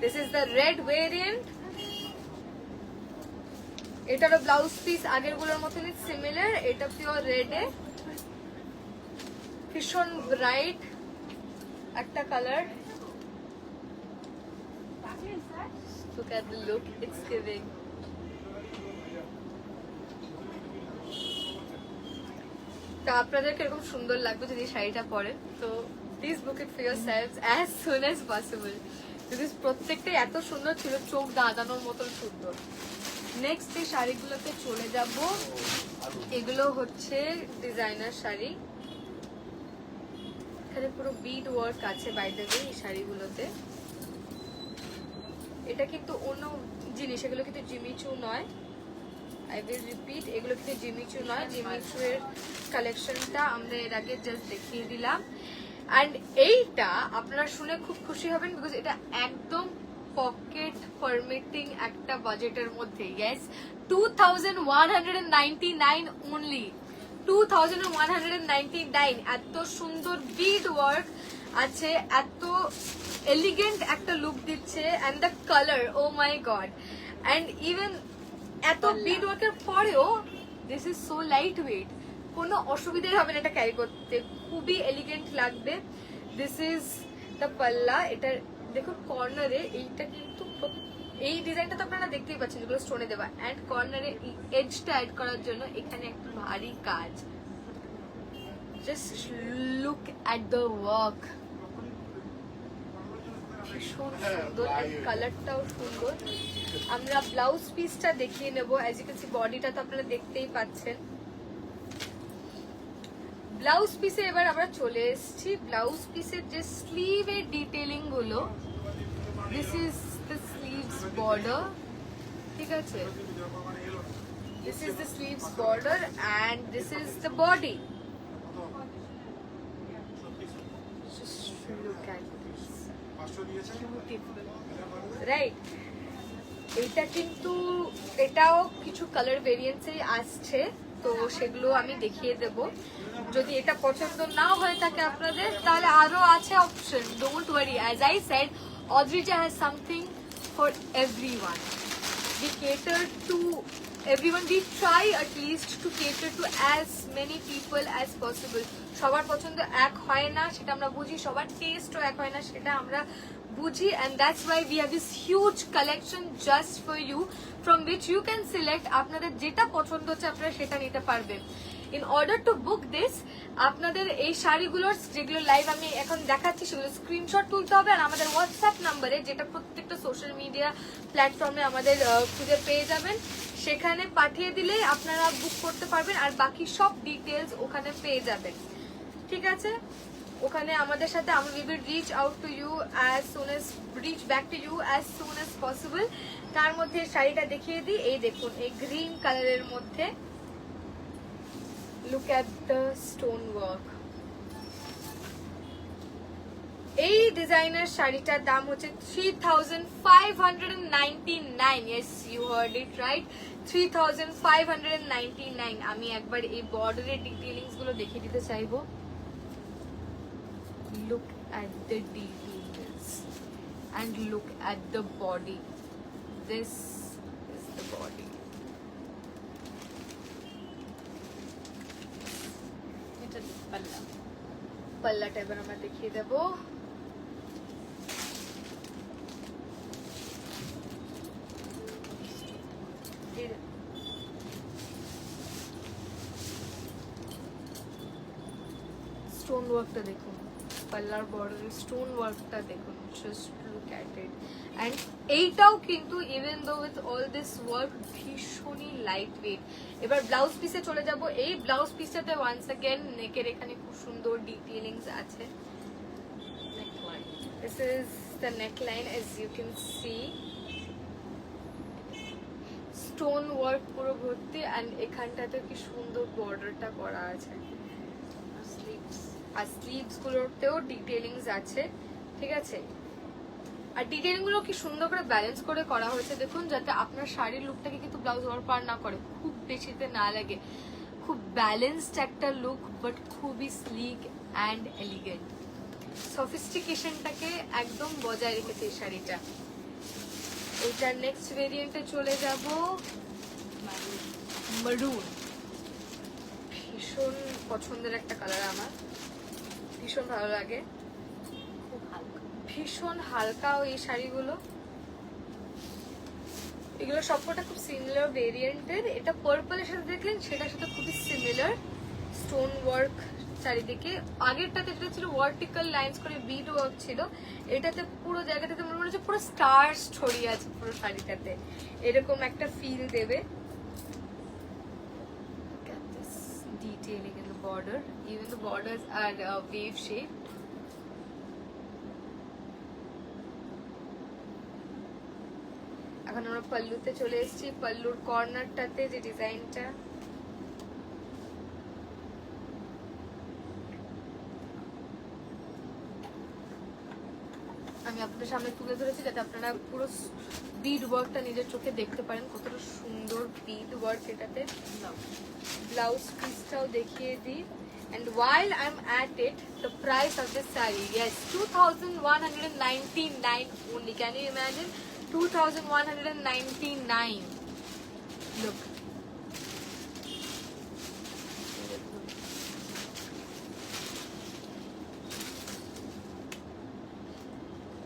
This is the red variant. এটারও ব্লাউজ পিস আগের গুলোর মতনই সিমিলার। এটা পিওর রেডে, ভীষণ ব্রাইট একটা colour. Look at the look it's giving. তো আপনাদের কিরকম সুন্দর লাগবে যদি শাড়িটা পরেন, তো please book it for yourselves as soon as possible, because প্রত্যেকটাই এত সুন্দর ছিল, চোখ দাঁড়ানোর মতন সুন্দর। নেক্সট এই শাড়িগুলোতে চলে যাব। এগুলো হচ্ছে ডিজাইনার শাড়ি, এখানে পুরো বিড ওয়ার্ক আছে বাই দ্য ওয়ে এই শাড়িগুলোতে। এটা কিন্তু অন্য জিনিস, এগুলো কিন্তু জিমিচু নয়। আই উইল রিপিট, এগুলো কিন্তু জিমিচু নয়। জিমিচু এর কালেকশনটা আমরা এর আগে জাস্ট দেখিয়ে দিলাম। অ্যান্ড এইটা আপনারা শুনে খুব খুশি হবেন, বিকজ এটা একদম পকেট পারমিটিং একটা বাজেটের মধ্যে। Yes, 2199 only, 2199। এত সুন্দর বিড ওয়ার্ক আছে, এত এলিগেন্ট একটা লুক দিচ্ছে, and the colour, oh my God. And even এত বিড ওয়ার্কের পরেও this is so light weight, কোনো অসুবিধাই হবে না এটা ক্যারি করতে, খুবই এলিগেন্ট লাগবে। দিস ইজ দ্য পাল্লা। এটার দেখুন কর্নারে এইটা কিন্তু, এই ডিজাইনটা তো আপনারা দেখতেই পাচ্ছেন যেগুলো স্টোনে দেওয়া, অ্যান্ড কর্নারে এজটা অ্যাড করার জন্য এখানে একটা ভারী কাজ। Just look at the work, ভীষণ সুন্দর, কালারটাও সুন্দর। আমরা ব্লাউজ পিসটা দেখিয়ে নেব। অ্যাজ ইউ ক্যান সি বডিটা তো আপনারা দেখতেই পাচ্ছেন। ব্লাউজ পিসে এবার আমরা চলে এসেছি। ব্লাউজ পিসের যে স্লিভের ডিটেইলিং গুলো, this is the sleeves border, ঠিক আছে? This is the sleeves border and this is the body. Look at this, beautiful, right? এইটা কিন্তু এটাও কিছু কালার ভেরিয়েন্টসে আসছে, তো সেগুলো আমি দেখিয়ে দেব। যদি এটা পছন্দ না হয়ে থাকে আপনাদের, তাহলে আরো আছে option, don't worry. As I said, Odrija has something for everyone. We cater to everyone. We try at least to cater to as many people as possible. সবার পছন্দ এক হয় না সেটা আমরা বুঝি, সবার টেস্টও এক হয় না সেটা আমরা বুঝি, and that's why we have this huge collection just for you from which you can select আপনাদের যেটা পছন্দ হচ্ছে আপনারা সেটা নিতে পারবেন। In order to book this আপনাদের এই শাড়িগুলোর যেগুলো লাইভ আমি এখন দেখাচ্ছি সেগুলো স্ক্রিনশট তুলতে হবে, আর আমাদের হোয়াটসঅ্যাপ নাম্বারে, যেটা প্রত্যেকটা সোশ্যাল মিডিয়া প্ল্যাটফর্মে আমাদের খুঁজে পেয়ে যাবেন, সেখানে পাঠিয়ে দিলে আপনারা বুক করতে পারবেন, আর বাকি সব ডিটেলস ওখানে পেয়ে যাবেন। ঠিক আছে, ওখানে আমাদের সাথে আমরা we will reach out to you as soon as reach back to you as soon as possible. তার মধ্যে শাড়িটা দেখিয়ে দিই, এই দেখুন এই গ্রিন কালারের মধ্যে, look at the stone work. এই ডিজাইনার শাড়িটার দাম হচ্ছে 3599। Yes, you heard it right, 3599। আমি একবার এই বর্ডারের ডিটেইলিংস গুলো দেখিয়ে দিতে চাইবো। Look at the details and look at the body. This is the body. এটা পাল্লা। পাল্লাটা এবার আমরা দেখিয়ে দেবো। স্টোন ওয়ার্কটা দেখুন, পাল্লার বর্ডারের স্টোন ওয়ার্কটা দেখুন, just look at it. And এইটাও কিন্তু even though with all this work ভীষণই লাইট ওয়েট। এবার ব্লাউজ পিসে চলে যাব। এই ব্লাউজ পিসটাতে ওয়ান্স অ্যাগেন নেকের এখানে খুব সুন্দর ডিটেইলিংস আছে। This is the neckline, as you can see. Stone work পুরো ভর্তি, and এখানটাতে কি সুন্দর বর্ডারটা করা আছে। আর স্লিভস গুলোতেও ডিটেইলিংস আছে। ঠিক আছে, আর ডিটেইলিং গুলো কি সুন্দর করে ব্যালেন্স করে করা হয়েছে দেখুন, যাতে আপনার শাড়ির লুকটাকে কিন্তু ব্লাউজ ওভারপার না করে, খুব বেশিতে না লাগে। খুব ব্যালেন্সড একটা লুক, বাট খুবই স্লিক অ্যান্ড এলিগেন্ট। সফিস্টিকেশনটাকে একদম বজায় রেখেছে এই শাড়িটা। এটার নেক্সট ভেরিয়েন্টে চলে যাব, মারুন। ভীষণ পছন্দের একটা কালার আমার, ভীষণ ভালো লাগে, খুব হালকা। ভীষণ হালকাও এই শাড়িগুলো। এগুলো সবকটা খুব সিমিলার ভেরিয়েন্টের। এটা পার্পলের সাথে দেখলেন, সেটার সাথে খুবই সিমিলার স্টোন ওয়ার্ক চারিদিকে। আগেরটাতে যেটা ছিল ভার্টিক্যাল লাইন্স করে বিড ওয়ার্ক ছিল, এটাতে পুরো জায়গাটাতে মনে হচ্ছে পুরো স্টার্স ছড়িয়ে আছে পুরো শাড়িটাতে, এরকম একটা ফিল দেবে। Detailing in the border, even the borders are wave shaped. এখন আমরা পাল্লুতে চলে এসেছি। পাল্লুর কর্নারটাতে যে ডিজাইনটা, আমি আপনাদের সামনে তুলে ধরেছি যাতে আপনারা পুরো বিড ওয়ার্কটা নিজের চোখে দেখতে পারেন, কতটা সুন্দর বিড ওয়ার্ক এটাতে। ব্লাউজ পিসটাও দেখিয়ে দিই। And while I'm at it, the price of this saree, yes, 2199 only. Can you imagine? 2199. Look.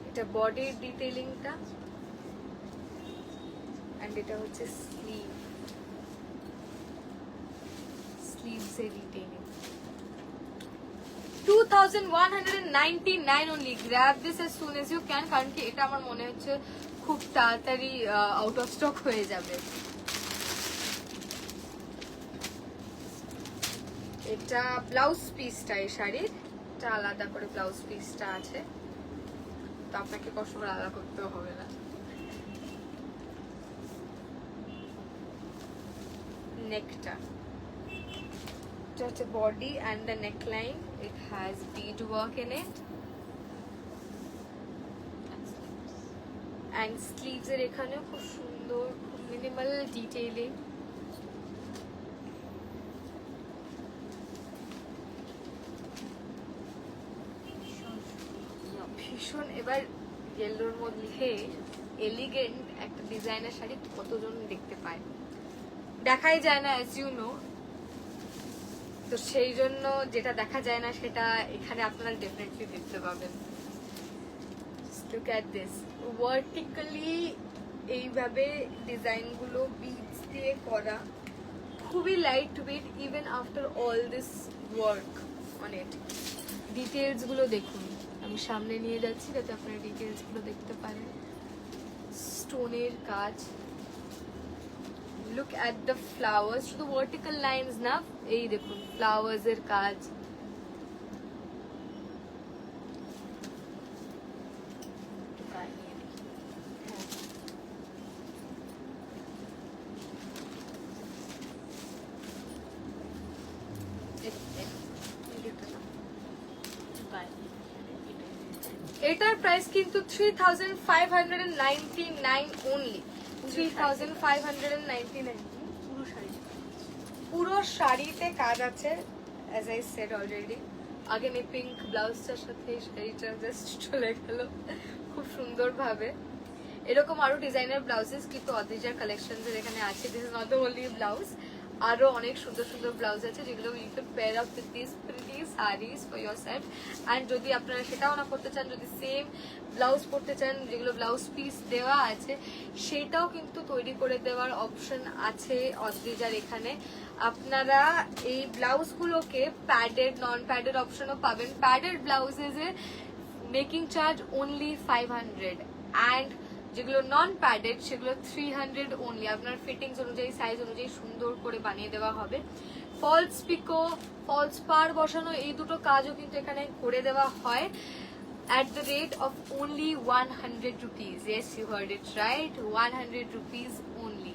এটা বডির ডিটেইলিংটা, and এটা হচ্ছে sleeve, স্লিভসের detailing. 2199 only. Grab this as soon as you can, কারণ কি এটা আমার মনে হচ্ছে খুব তাড়াতাড়ি আউট অফ স্টক হয়ে যাবে। এটা ব্লাউজ পিসটা, এই শাড়ির এটা আলাদা করে ব্লাউজ পিসটা আছে, তো আপনাকে কষ্ট করে আলাদা করতেও হবে না। নেকটা, এটা হচ্ছে body and the neckline, it has bead work in it, and sleeves এর এখানেও খুব সুন্দর, খুব মিনিমাল ডিটেইলিং। ভীষণ, এবার ইয়েলোর মধ্যে এলিগেন্ট একটা ডিজাইনার শাড়ি কতজন দেখতে পায়, দেখাই যায় না অ্যাজ ইউ নো। তো সেই জন্য যেটা দেখা যায় না সেটা এখানে আপনারা ডেফিনেটলি দেখতে পাবেন। লুক অ্যাট দিস, ভার্টিক্যালি এইভাবে ডিজাইনগুলো বিডস দিয়ে করা, খুবই light weight even after all this work on it. Details গুলো দেখুন, আমি সামনে নিয়ে যাচ্ছি যাতে আপনারা ডিটেলস গুলো দেখতে পারেন। স্টোনের কাজ, লুক অ্যাট দ্য ফ্লাওয়ার্স, শুধু ভার্টিক্যাল লাইন্স না, এই দেখুন ফ্লাওয়ার্স এর কাজ। এটার প্রাইস কিন্তু 3599 অনলি, 3599। পুরো শাড়ি পুরো শাড়িতে কাজ আছে, অ্যাজ আই সেড অলরেডি। আগে আমি পিঙ্ক ব্লাউজটার সাথে এই শাড়িটা জাস্ট চলে গেল খুব সুন্দর ভাবে। এরকম আরো ডিজাইনার ব্লাউজেস কিন্তু অদ্রিজার কালেকশনস এর এখানে আছে। This is not the only blouse, আরো অনেক সুন্দর সুন্দর ব্লাউজ আছে যেগুলো you can pair up with this pretty saris for yourself. And যদি আপনারা সেটাও না করতে চান, যদি সেম ব্লাউজ পরতে চান যেগুলো ব্লাউজ পিস দেওয়া আছে, সেটাও কিন্তু তৈরি করে দেওয়ার অপশন আছে অদ্রিজার এখানে। আপনারা এই ব্লাউজগুলোকে প্যাডেড নন প্যাডেড অপশনও পাবেন। প্যাডেড ব্লাউজেসে মেকিং চার্জ অনলি 500 অ্যান্ড যেগুলো নন প্যাডেড সেগুলো 300 অনলি। আপনার ফিটিংস অনুযায়ী সাইজ অনুযায়ী সুন্দর করে বানিয়ে দেওয়া হবে। ফলস পিকো, ফলস পার বসানো এই দুটো কাজও কিন্তু এখানে করে দেওয়া হয় at the rate of only 100 rupees. Yes, you heard it right, 100 rupees only.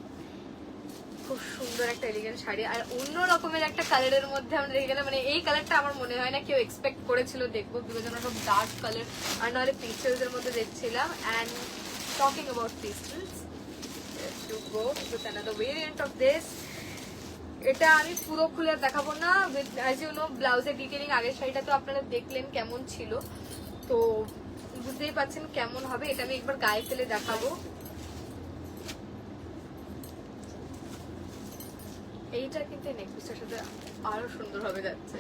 খুব সুন্দর একটা এলিগেন্ট শাড়ি আর অন্য রকমের একটা কালারের মধ্যে আমরা দেখে গেলাম। মানে এই কালারটা আমার মনে হয় না কেউ এক্সপেক্ট করেছিল দেখবো, বিকজ আমরা সব ডার্ক কালার আর নাহলে পিস্টেলস এর মধ্যে দেখছিলাম। And talking about pastels, to go with another variant of this. এটা আমি পুরো খুলে দেখাবো না, as you know ব্লাউজের ডিটেইলিং আগের শাড়িটা তো আপনারা দেখলেন কেমন ছিল, তো বুঝতেই পারছেন কেমন হবে। এটা আমি একবার গায়ে ফেলে দেখাবো। এইটা কিন্তু নেক পিসটার সাথে আরো সুন্দর হবে যাচ্ছে।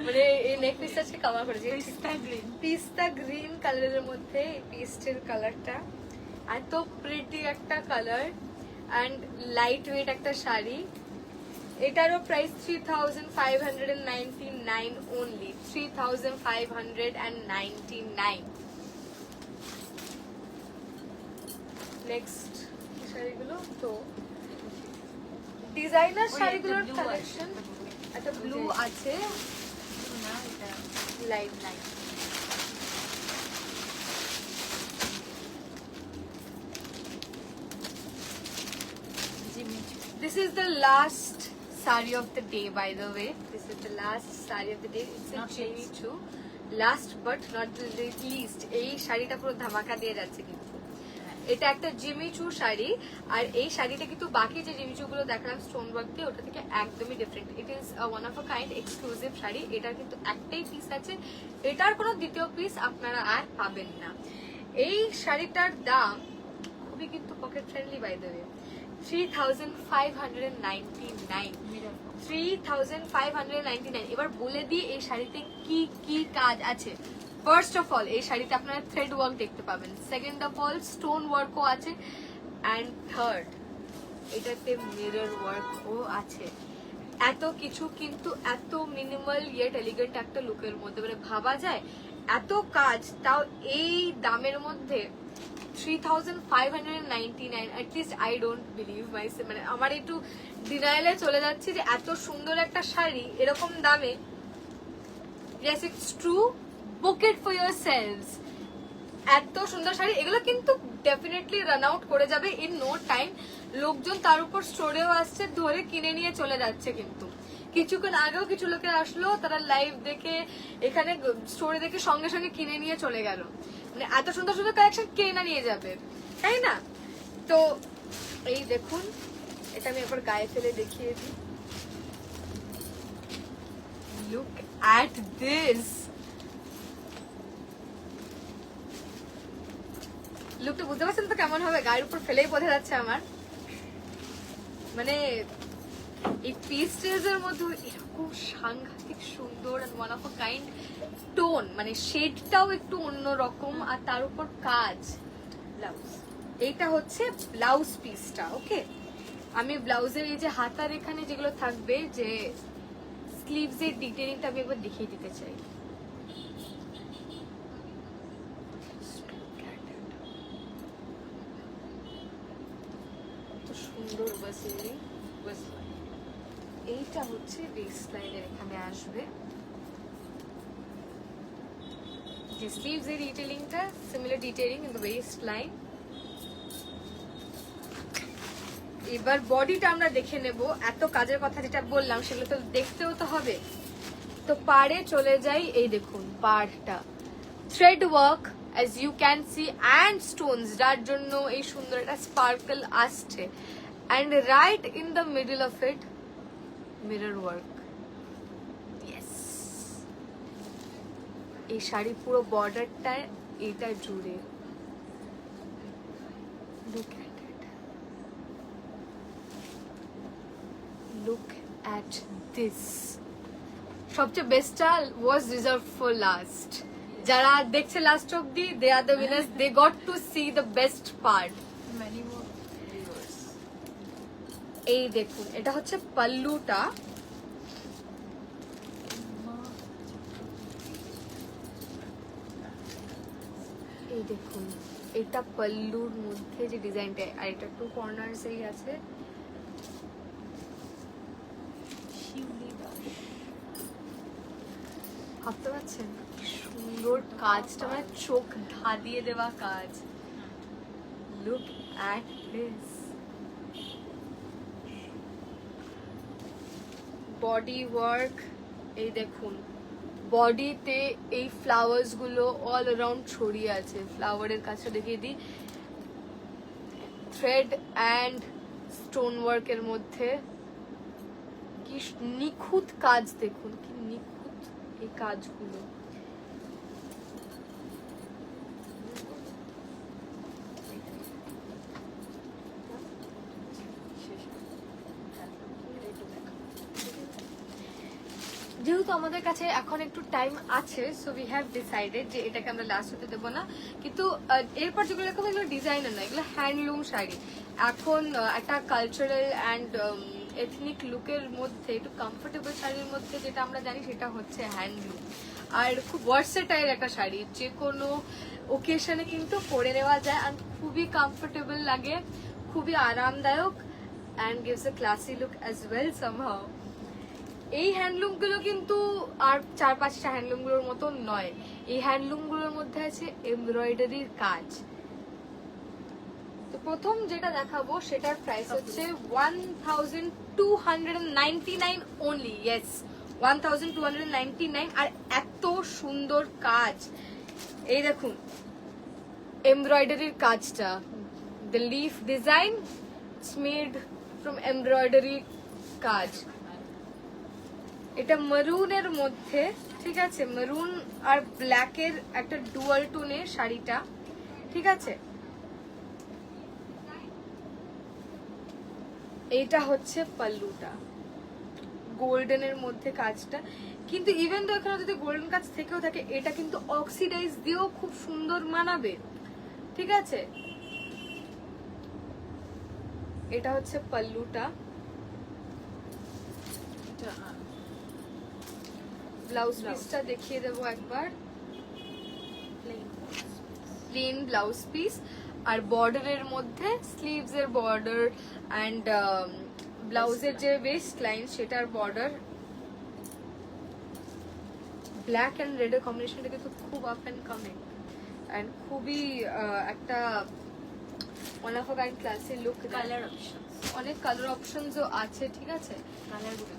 মানে এই নেক পিসটা আজকে কাভার করেছি পিস্তা গ্রিন কালারের মধ্যে। এই পিস্টের কালারটা এত প্রিটি একটা কালার অ্যান্ড লাইট ওয়েট একটা শাড়ি। এটারও প্রাইস 3599 অনলি, 3599। নেক্সট শাড়িগুলো তো ডিজাইনার শাড়িগুলোর কালেকশন। একটা ব্লু আছে, light light. This is the last saree of the day, by the way. This is the last saree of the day. It's a Jimmy Choo. Last but not the least. এই শাড়িটা পুরো ধামাকা দিয়ে যাচ্ছে কিন্তু। এটা একটা জিমি চু শাড়ি আর এই শাড়িটা কিন্তু বাকি যে জিমি চু গুলো দেখালাম স্টোন ওয়ার্ক দিয়ে ওটা থেকে একদমই different. It is one of a kind exclusive sari. এটার কিন্তু একটাই পিস আছে, এটার কোনো দ্বিতীয় পিস আপনারা আর পাবেন না। এই শাড়িটার দাম খুবই কিন্তু pocket friendly, by the way, 3599। 3599। এবার বলে দিই এই শাড়িতে কি কি কাজ আছে। ফার্স্ট অফ অল এই শাড়িতে আপনারা থ্রেড ওয়ার্ক দেখতে পাবেন। সেকেন্ড অফ অল স্টোন ওয়ার্কও আছে অ্যান্ড থার্ড এটাতে মিরর ওয়ার্কও আছে। এত কিছু কিন্তু এত মিনিমাল ইয়েট এলিগেন্ট একটা লুকের মধ্যে, মানে ভাবা যায় এত কাজ, তাও এই দামের মধ্যে 3599। At least I don't believe myself, মানে আমার একটু ডিনাইলে চলে যাচ্ছে যে এত সুন্দর একটা শাড়ি এরকম দামে। Yes, it's true, book it for yourselves। এত সুন্দর শাড়ি, এগুলো কিন্তু ডেফিনেটলি রান আউট করে যাবে ইন নো টাইম। লোকজন তার উপর স্টোরেও আসছে, ধরে কিনে নিয়ে চলে যাচ্ছে। কিন্তু কিছুক্ষণ আগেও কিছু লোকের আসলো, তারা লাইভ দেখে এখানে স্টোরে দেখে সঙ্গে সঙ্গে কিনে নিয়ে চলে গেল। মানে এত সুন্দর সুন্দর কালেকশন কে না নিয়ে যাবে, তাই না? তো এই দেখুন, এটা আমি একবার গায়ে ফেলে দেখিয়ে দিই। Look at this. লুকটা বুঝতে পারছেন তো কেমন হবে? গায়ের উপর ফেলেই বোঝা যাচ্ছে আমার। মানে এই পিস্টেলস এর মধ্যে এরকম সাংঘাতিক সুন্দর and one of a kind tone, মানে শেডটাও একটু অন্যরকম আর তার উপর কাজ। ব্লাউজ, এইটা হচ্ছে ব্লাউজ পিসটা। ওকে, আমি ব্লাউজের এই যে হাতার এখানে যেগুলো থাকবে, যে স্লিভস এর ডিটেইলিংটা আমি একবার দেখিয়ে দিতে চাই। তো সুন্দর বাসিলি, এইটা হচ্ছে ওয়েস্ট লাইনের এখানে আসবে, যে স্লিভস এর ডিটেইলিংটা similar detailing in the waist line. এবার বডিটা আমরা দেখে নেব। এত কাজের কথা যেটা বললাম সেগুলো তো দেখতেও তো হবে। তো পাড়ে চলে যাই, এই দেখুন পাড়টা thread work as you can see and stones, যার জন্য এই সুন্দর একটা স্পার্কল আসছে, and right in the middle of it mirror work. Yes, এই শাড়ি পুরো বর্ডারটা এটা জুড়ে, look at it, look at this. সবচেয়ে বেস্টটা was reserved for last. যারা দেখছে লাস্ট অব্দি, they are the winners, they got to see the best part. Many more viewers. এই দেখুন, এটা হচ্ছে পাল্লুটা। এই দেখুন, এটা পাল্লুর মধ্যে যে ডিজাইনটা, আর এটা টু কর্নার্স এই আছে। ভাবতে পারছেন কি সুন্দর কাজটা, মানে চোখ ধাঁধিয়ে দেওয়া কাজ। Look at this, body work. এই দেখুন বডিতে এই ফ্লাওয়ার্স গুলো অল অ্যারাউন্ড ছড়িয়ে আছে। ফ্লাওয়ারের কাছে দেখিয়ে দিই, থ্রেড অ্যান্ড স্টোন ওয়ার্কের মধ্যে কি নিখুঁত কাজ, দেখুন কি নিখুঁত এই কাজগুলো। যেহেতু আমাদের কাছে এখন একটু টাইম আছে, সো উই হ্যাভ ডিসাইডেড যে এটাকে আমরা লাস্ট হতে দেবো না। কিন্তু এরপর যেগুলো দেখো এগুলো ডিজাইনার না, এগুলো হ্যান্ডলুম শাড়ি। এখন একটা কালচারাল অ্যান্ড এথনিক লুকের মধ্যে, একটু কমফোর্টেবল শাড়ির মধ্যে যেটা আমরা জানি সেটা হচ্ছে হ্যান্ডলুম। আর খুব ভার্সেটাইল একটা শাড়ি, যে কোনো ওকেশনে কিন্তু পরে নেওয়া যায়, আর খুবই কমফোর্টেবল লাগে, খুবই আরামদায়ক, and gives a classy look as well somehow. এই হ্যান্ডলুমগুলো কিন্তু আর 4-5টা হ্যান্ডলুমগুলোর মতো নয়। এই হ্যান্ডলুমগুলোর মধ্যে আছে এমব্রয়ডারির কাজ। তো প্রথম যেটা দেখাবো সেটার প্রাইস হচ্ছে 1299 অনলি। ইয়েস, 1299। আর এত সুন্দর কাজ, এই দেখুন এমব্রয়ডারির কাজটা, the leaf design made from embroidery কাজ। এটা মেরুনের মধ্যে, ঠিক আছে, মেরুন আর ব্ল্যাকের একটা ডুয়াল টোনের শাড়িটা, ঠিক আছে। এইটা হচ্ছে পাল্লুটা, গোল্ডেনের মধ্যে কাজটা। কিন্তু ইভেন তো এখানে যদি গোল্ডেন কাজ থেকেও থাকে, এটা কিন্তু অক্সিডাইজ দিয়েও খুব সুন্দর মানাবে, ঠিক আছে। এটা হচ্ছে পাল্লুটা। ব্লাউজ পিসটা দেখিয়ে দেবো একবার, প্লেন ব্লাউজ পিস, আর বর্ডারের মধ্যে স্লিভস এর বর্ডার অ্যান্ড ব্লাউজের যে ওয়েস্ট লাইন সেটার বর্ডার। ব্ল্যাক অ্যান্ড রেড এর কম্বিনেশনটা কিন্তু খুব আপ অ্যান্ড কামিং, অ্যান্ড খুবই একটা one of a kind classy look. Colour option, অনেক কালার অপশনসও আছে, ঠিক আছে। কালারগুলো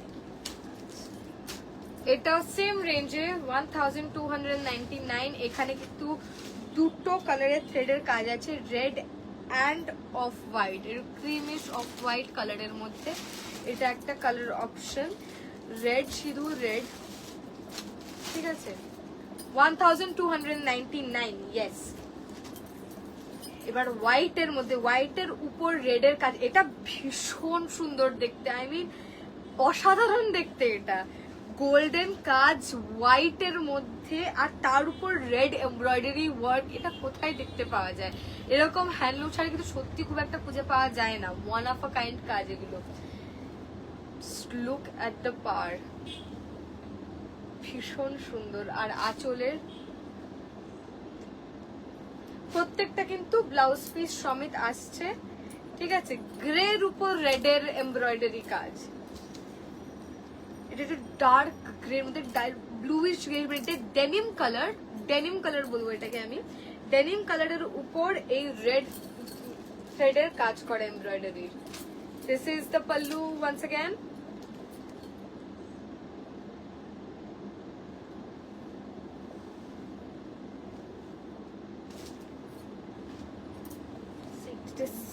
এটাও সেম রেঞ্জে 1299। এখানে কিন্তু দুটো কালারের থ্রেডের কাজ আছে, রেড অ্যান্ড অফ হোয়াইট, এর ক্রিমিশ অফ হোয়াইট কালারের মধ্যে। এটা একটা কালার অপশন, রেড, শুধু রেড, ঠিক আছে। 1299, ইয়েস। এবার হোয়াইটের মধ্যে, হোয়াইটের উপর রেডের কাজ, এটা ভীষণ সুন্দর দেখতে, আই মিন অসাধারণ দেখতে। এটা গোল্ডেন কাজ হোয়াইটের মধ্যে, আর তার উপর রেড এমব্রয়ডারি ওয়ার্ক। এটা কোথায় দেখতে পাওয়া যায়? এরকম হ্যান্ডলুম শাড়ি কিন্তু সত্যি খুব একটা খুঁজে পাওয়া যায় না। ওয়ান অফ আ কাইন্ড কাজ এগুলো। লুক এট দ্য পার, ভীষণ সুন্দর। আর আঁচলের প্রত্যেকটা কিন্তু ব্লাউজ পিস সমেত আসছে, ঠিক আছে। গ্রের উপর রেডের এমব্রয়ডারি কাজ। এটা একটু ডার্ক গ্রে মধ্যে ব্লুইশ গ্রে, ডেনিম কালার বলবো এটাকে আমি। ডেনিম কালারের উপর এই রেড থ্রেডের কাজ করে এমব্রয়ডারির। This is the pallu once again.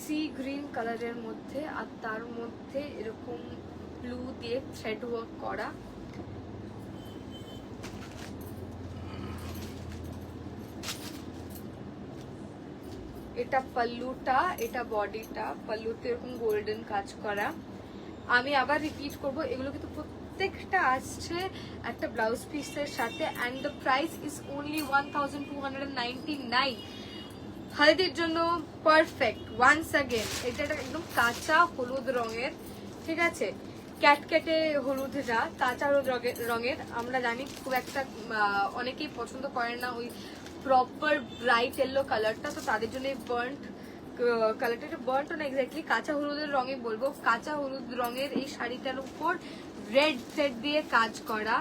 Sea green কালারের মধ্যে, আর তার মধ্যে এরকম ব্লু দিয়ে থ্রেড ওয়ার্ক করা। এটা পাল্লুটা, এটা বডিটা। পাল্লুতে এরকম গোল্ডেন কাজ করা। আমি আবার রিপিট করব, এগুলো কিন্তু প্রত্যেকটা আসছে একটা ব্লাউজ পিসের সাথে, and the price is only 1299। হলদির জন্য পারফেক্ট। ওয়ান্স अगेन এটা একদম কাঁচা হলুদ রঙের, ঠিক আছে। ক্যাটকেটে হলুদ না, কাঁচা হলুদ রঙের। আমরা জানি খুব একটা অনেকেই পছন্দ করেন না ওই প্রপার ব্রাইট ইয়েলো কালারটা, তো তাদের জন্য এই বার্ন্ট কালারটা, বার্ন্ট না এক্স্যাক্টলি কাঁচা হলুদের রঙে বলবো। কাঁচা হলুদ রঙের এই শাড়িটার উপর রেড থ্রেড দিয়ে কাজ করা,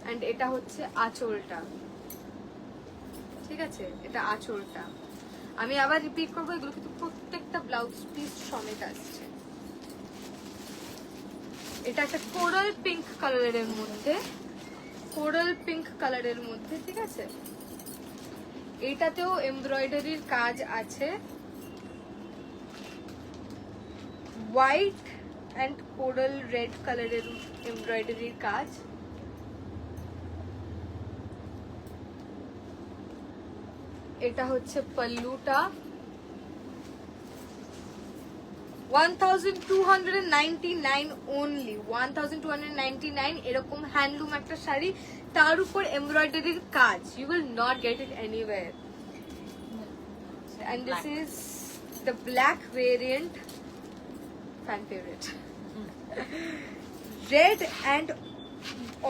এন্ড এটা হচ্ছে আঁচলটা, ঠিক আছে। এটা আঁচলটা। আমি আবার রিপিট করবো, এগুলো কিন্তু প্রত্যেকটা ব্লাউজ পিস সমেত আসছে। এটা একটা কোরাল পিঙ্ক কালারের মধ্যে, ঠিক আছে। এটাতেও এমব্রয়ডারির কাজ আছে, হোয়াইট এন্ড কোরাল রেড কালারের এমব্রয়ডারির কাজ। এটা হচ্ছে পাল্লুটা। 1299 only, 1299। এরকম হ্যান্ডলুম একটা শাড়ি, তার উপর এমব্রয়ডারির কাজ। You will not get it anywhere. And this is the black variant, fan favorite. Red and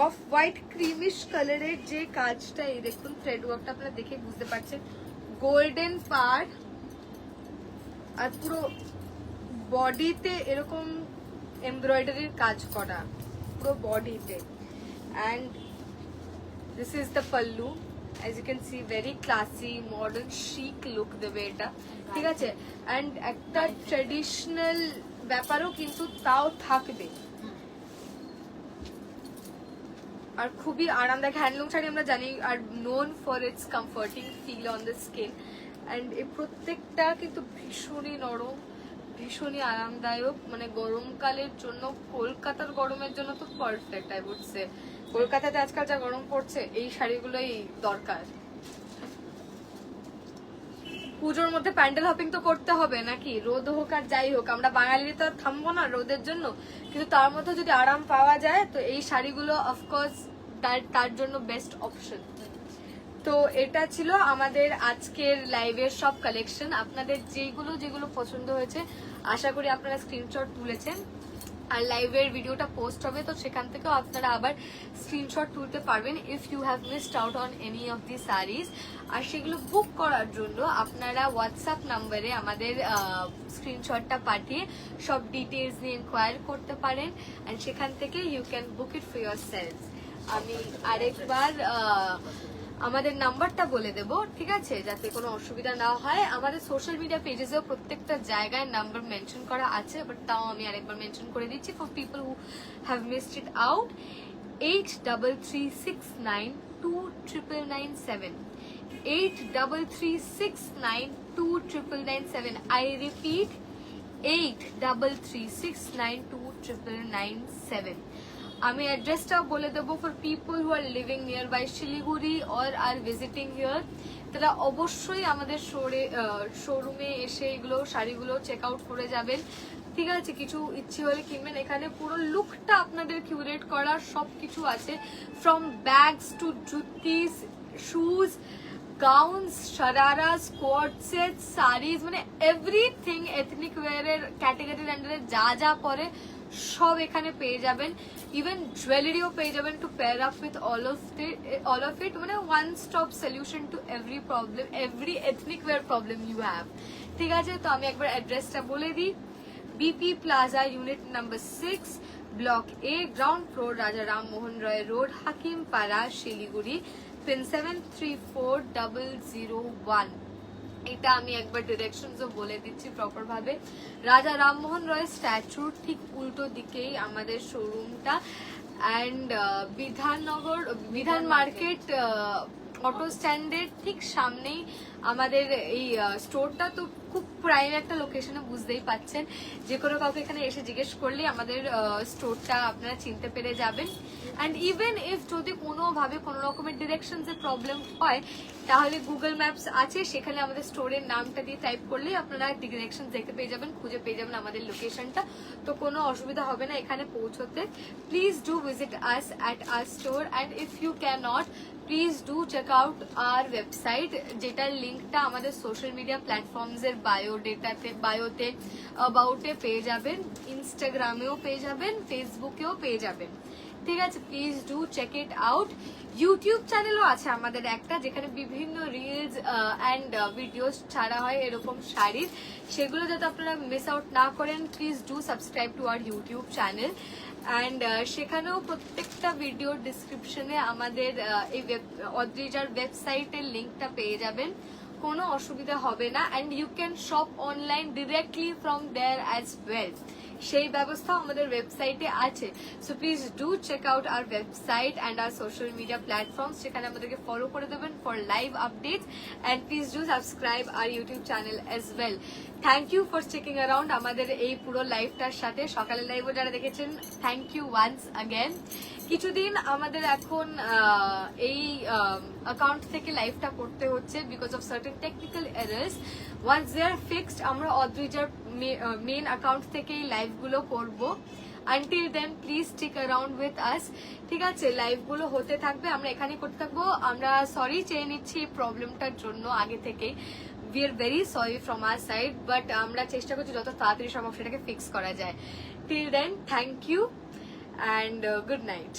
off white creamish কালারের যে কাজটা, এই দেখুন থ্রেড ওয়ার্কটা আপনারা দেখে বুঝতে পারছেন। গোল্ডেন পার্ট, আর পুরো বডিতে এরকম এমব্রয়ডারির কাজ করা, পুরো বডিতে। And this is the pallu. As you can see very classy modern chic look দেবে এটা, ঠিক আছে। অ্যান্ড একটা ট্রেডিশনাল ব্যাপারও কিন্তু তাও থাকবে। আর খুবই আরামদায়ক হ্যান্ডলুম শাড়ি আমরা জানি, are known for its comforting feel on the skin. And এই প্রত্যেকটা কিন্তু ভীষণই নরম, ভীষণই আরামদায়ক। মানে গরমকালের জন্য, কলকাতার গরমের জন্য তো পারফেক্ট আই উড সে। কলকাতাতে আজকাল যা গরম পড়ছে, এই শাড়িগুলোই দরকার। পুজোর মধ্যে প্যান্ডেল হপিং তো করতে হবে নাকি, রোদ হোক আর যাই হোক, আমরা বাঙালি তো থামবো না রোদের জন্য। কিন্তু তার মধ্যে যদি আরাম পাওয়া যায়, তো এই শাড়িগুলো অফকোর্স তার জন্য বেস্ট অপশন। তো এটা ছিল আমাদের আজকের লাইভের সব কালেকশন। আপনাদের যেগুলো পছন্দ হয়েছে, আশা করি আপনারা স্ক্রিনশট তুলেছেন। আর লাইভের ভিডিওটা পোস্ট হবে, তো সেখান থেকেও আপনারা আবার স্ক্রিনশট তুলতে পারবেন if you have missed out on any of the saris. আর সেগুলো বুক করার জন্য আপনারা হোয়াটসঅ্যাপ নাম্বারে আমাদের স্ক্রিনশটটা পাঠিয়ে সব ডিটেলস নিয়ে ইনকোয়ার করতে পারেন, অ্যান্ড সেখান থেকে you can book it for yourself. আমি আরেকবার আমাদের নাম্বারটা বলে দেব, ঠিক আছে, যাতে কোনো অসুবিধা না হয়। আমাদের সোশ্যাল মিডিয়া পেজেসেও প্রত্যেকটা জায়গায় নাম্বার মেনশন করা আছে, বাট তাও আমি আরেকবার মেনশন করে দিচ্ছি for people who have missed it out. 8336929997, 8336929997। I repeat, 8336929997। আমি অ্যাড্রেসটাও বলে দেবো for people who are living nearby Siliguri or are visiting here. তারা অবশ্যই আমাদের শোরুমে এসে এগুলো শাড়িগুলো চেক আউট করে যাবেন। ঠিক আছে, কিছু ইচ্ছে হলে কিনবেন। এখানে পুরো লুকটা আপনাদের কিউরেট করার সবকিছু আছে, from bags to juttis, shoes, gowns, shararas, coord set, saris, মানে এভরিথিং এথনিক ওয়্যারের ক্যাটাগরির আন্ডারে যা যা পরে সব এখানে পেয়ে যাবেন। ইভেন জুয়েলারিও পেয়ে যাবেন to pair up with all of it, মানে one stop solution to every problem, every ethnic wear problem you have. ঠিক আছে, তো আমি একবার অ্যাড্রেসটা বলে দিই। BP plaza, unit number 6, block A, ground floor, Raja Rammohan Roy road, হাকিম পাড়া, শিলিগুড়ি, পিন 734001। এটা আমি একবার ডিরেকশনসও বলে দিচ্ছি প্রপার ভাবে। রাজা রামমোহন রয় স্ট্যাচুর ঠিক উল্টো দিকেই আমাদের শোরুমটা, অ্যান্ড বিধান মার্কেট অটো স্ট্যান্ডের ঠিক সামনেই আমাদের এই স্টোরটা। তো খুব প্রাইম একটা লোকেশনে, বুঝতেই পাচ্ছেন, যে কোনো কাউকে এখানে এসে জিজ্ঞেস করলেই আমাদের স্টোরটা আপনারা চিনতে পেরে যাবেন। অ্যান্ড ইভেন ইফ যদি কোনোভাবে কোনো রকমের ডিরেকশনসের প্রবলেম হয়, তাহলে গুগল ম্যাপস আছে, সেখানে আমাদের স্টোরের নামটা দিয়ে টাইপ করলেই আপনারা ডিরেকশন দেখতে পেয়ে যাবেন, খুঁজে পেয়ে যাবেন আমাদের লোকেশনটা। তো কোনো অসুবিধা হবে না এখানে পৌঁছতে। Please do visit us at our store, and if you can not, please do check out our website, যেটার লিঙ্কটা আমাদের সোশ্যাল মিডিয়া প্ল্যাটফর্মসের বায়োতে, অ্যাবাউটে পেয়ে যাবেন, ইনস্টাগ্রামেও পেয়ে যাবেন, ফেসবুকেও পেয়ে যাবেন। ঠিক আছে, please do check it out. YouTube চ্যানেলও আছে আমাদের একটা, যেখানে বিভিন্ন রিলস অ্যান্ড ভিডিওস ছাড়া হয় এরকম শাড়ির, সেগুলো যাতে আপনারা মিস আউট না করেন, please do subscribe to our YouTube channel. And সেখানেও প্রত্যেকটা ভিডিওর ডিসক্রিপশনে আমাদের এই অদ্রিজার ওয়েবসাইটের লিঙ্কটা পেয়ে যাবেন, কোনো অসুবিধা হবে না। And you can shop online directly from there as well, সেই ব্যবস্থাও আমাদের ওয়েবসাইটে আছে। So please do check out our website and our social media platforms, সেখানে আমাদেরকে ফলো করে দেবেন for live updates, and please do subscribe our YouTube channel as well. Thank you for sticking around আমাদের এই পুরো লাইভটার সাথে। সকালের লাইভও যারা দেখেছেন, থ্যাংক ইউ ওয়ান্স অ্যাগেন। কিছুদিন আমাদের এখন এই অ্যাকাউন্ট থেকে লাইভটা করতে হচ্ছে because of certain technical errors. Once they are fixed, আমরা অদ্রিজার মেন অ্যাকাউন্ট থেকেই লাইভগুলো করব। Until then please stick around with us. ঠিক আছে, লাইভগুলো হতে থাকবে, আমরা এখানেই করতে থাকবো। আমরা সরি চেয়ে নিচ্ছি এই প্রবলেমটার জন্য আগে থেকেই। We are very sorry from our side, but আমরা চেষ্টা করছি যত তাড়াতাড়ি সম্ভব সেটাকে ফিক্স করা যায়। Till then, thank you and good night.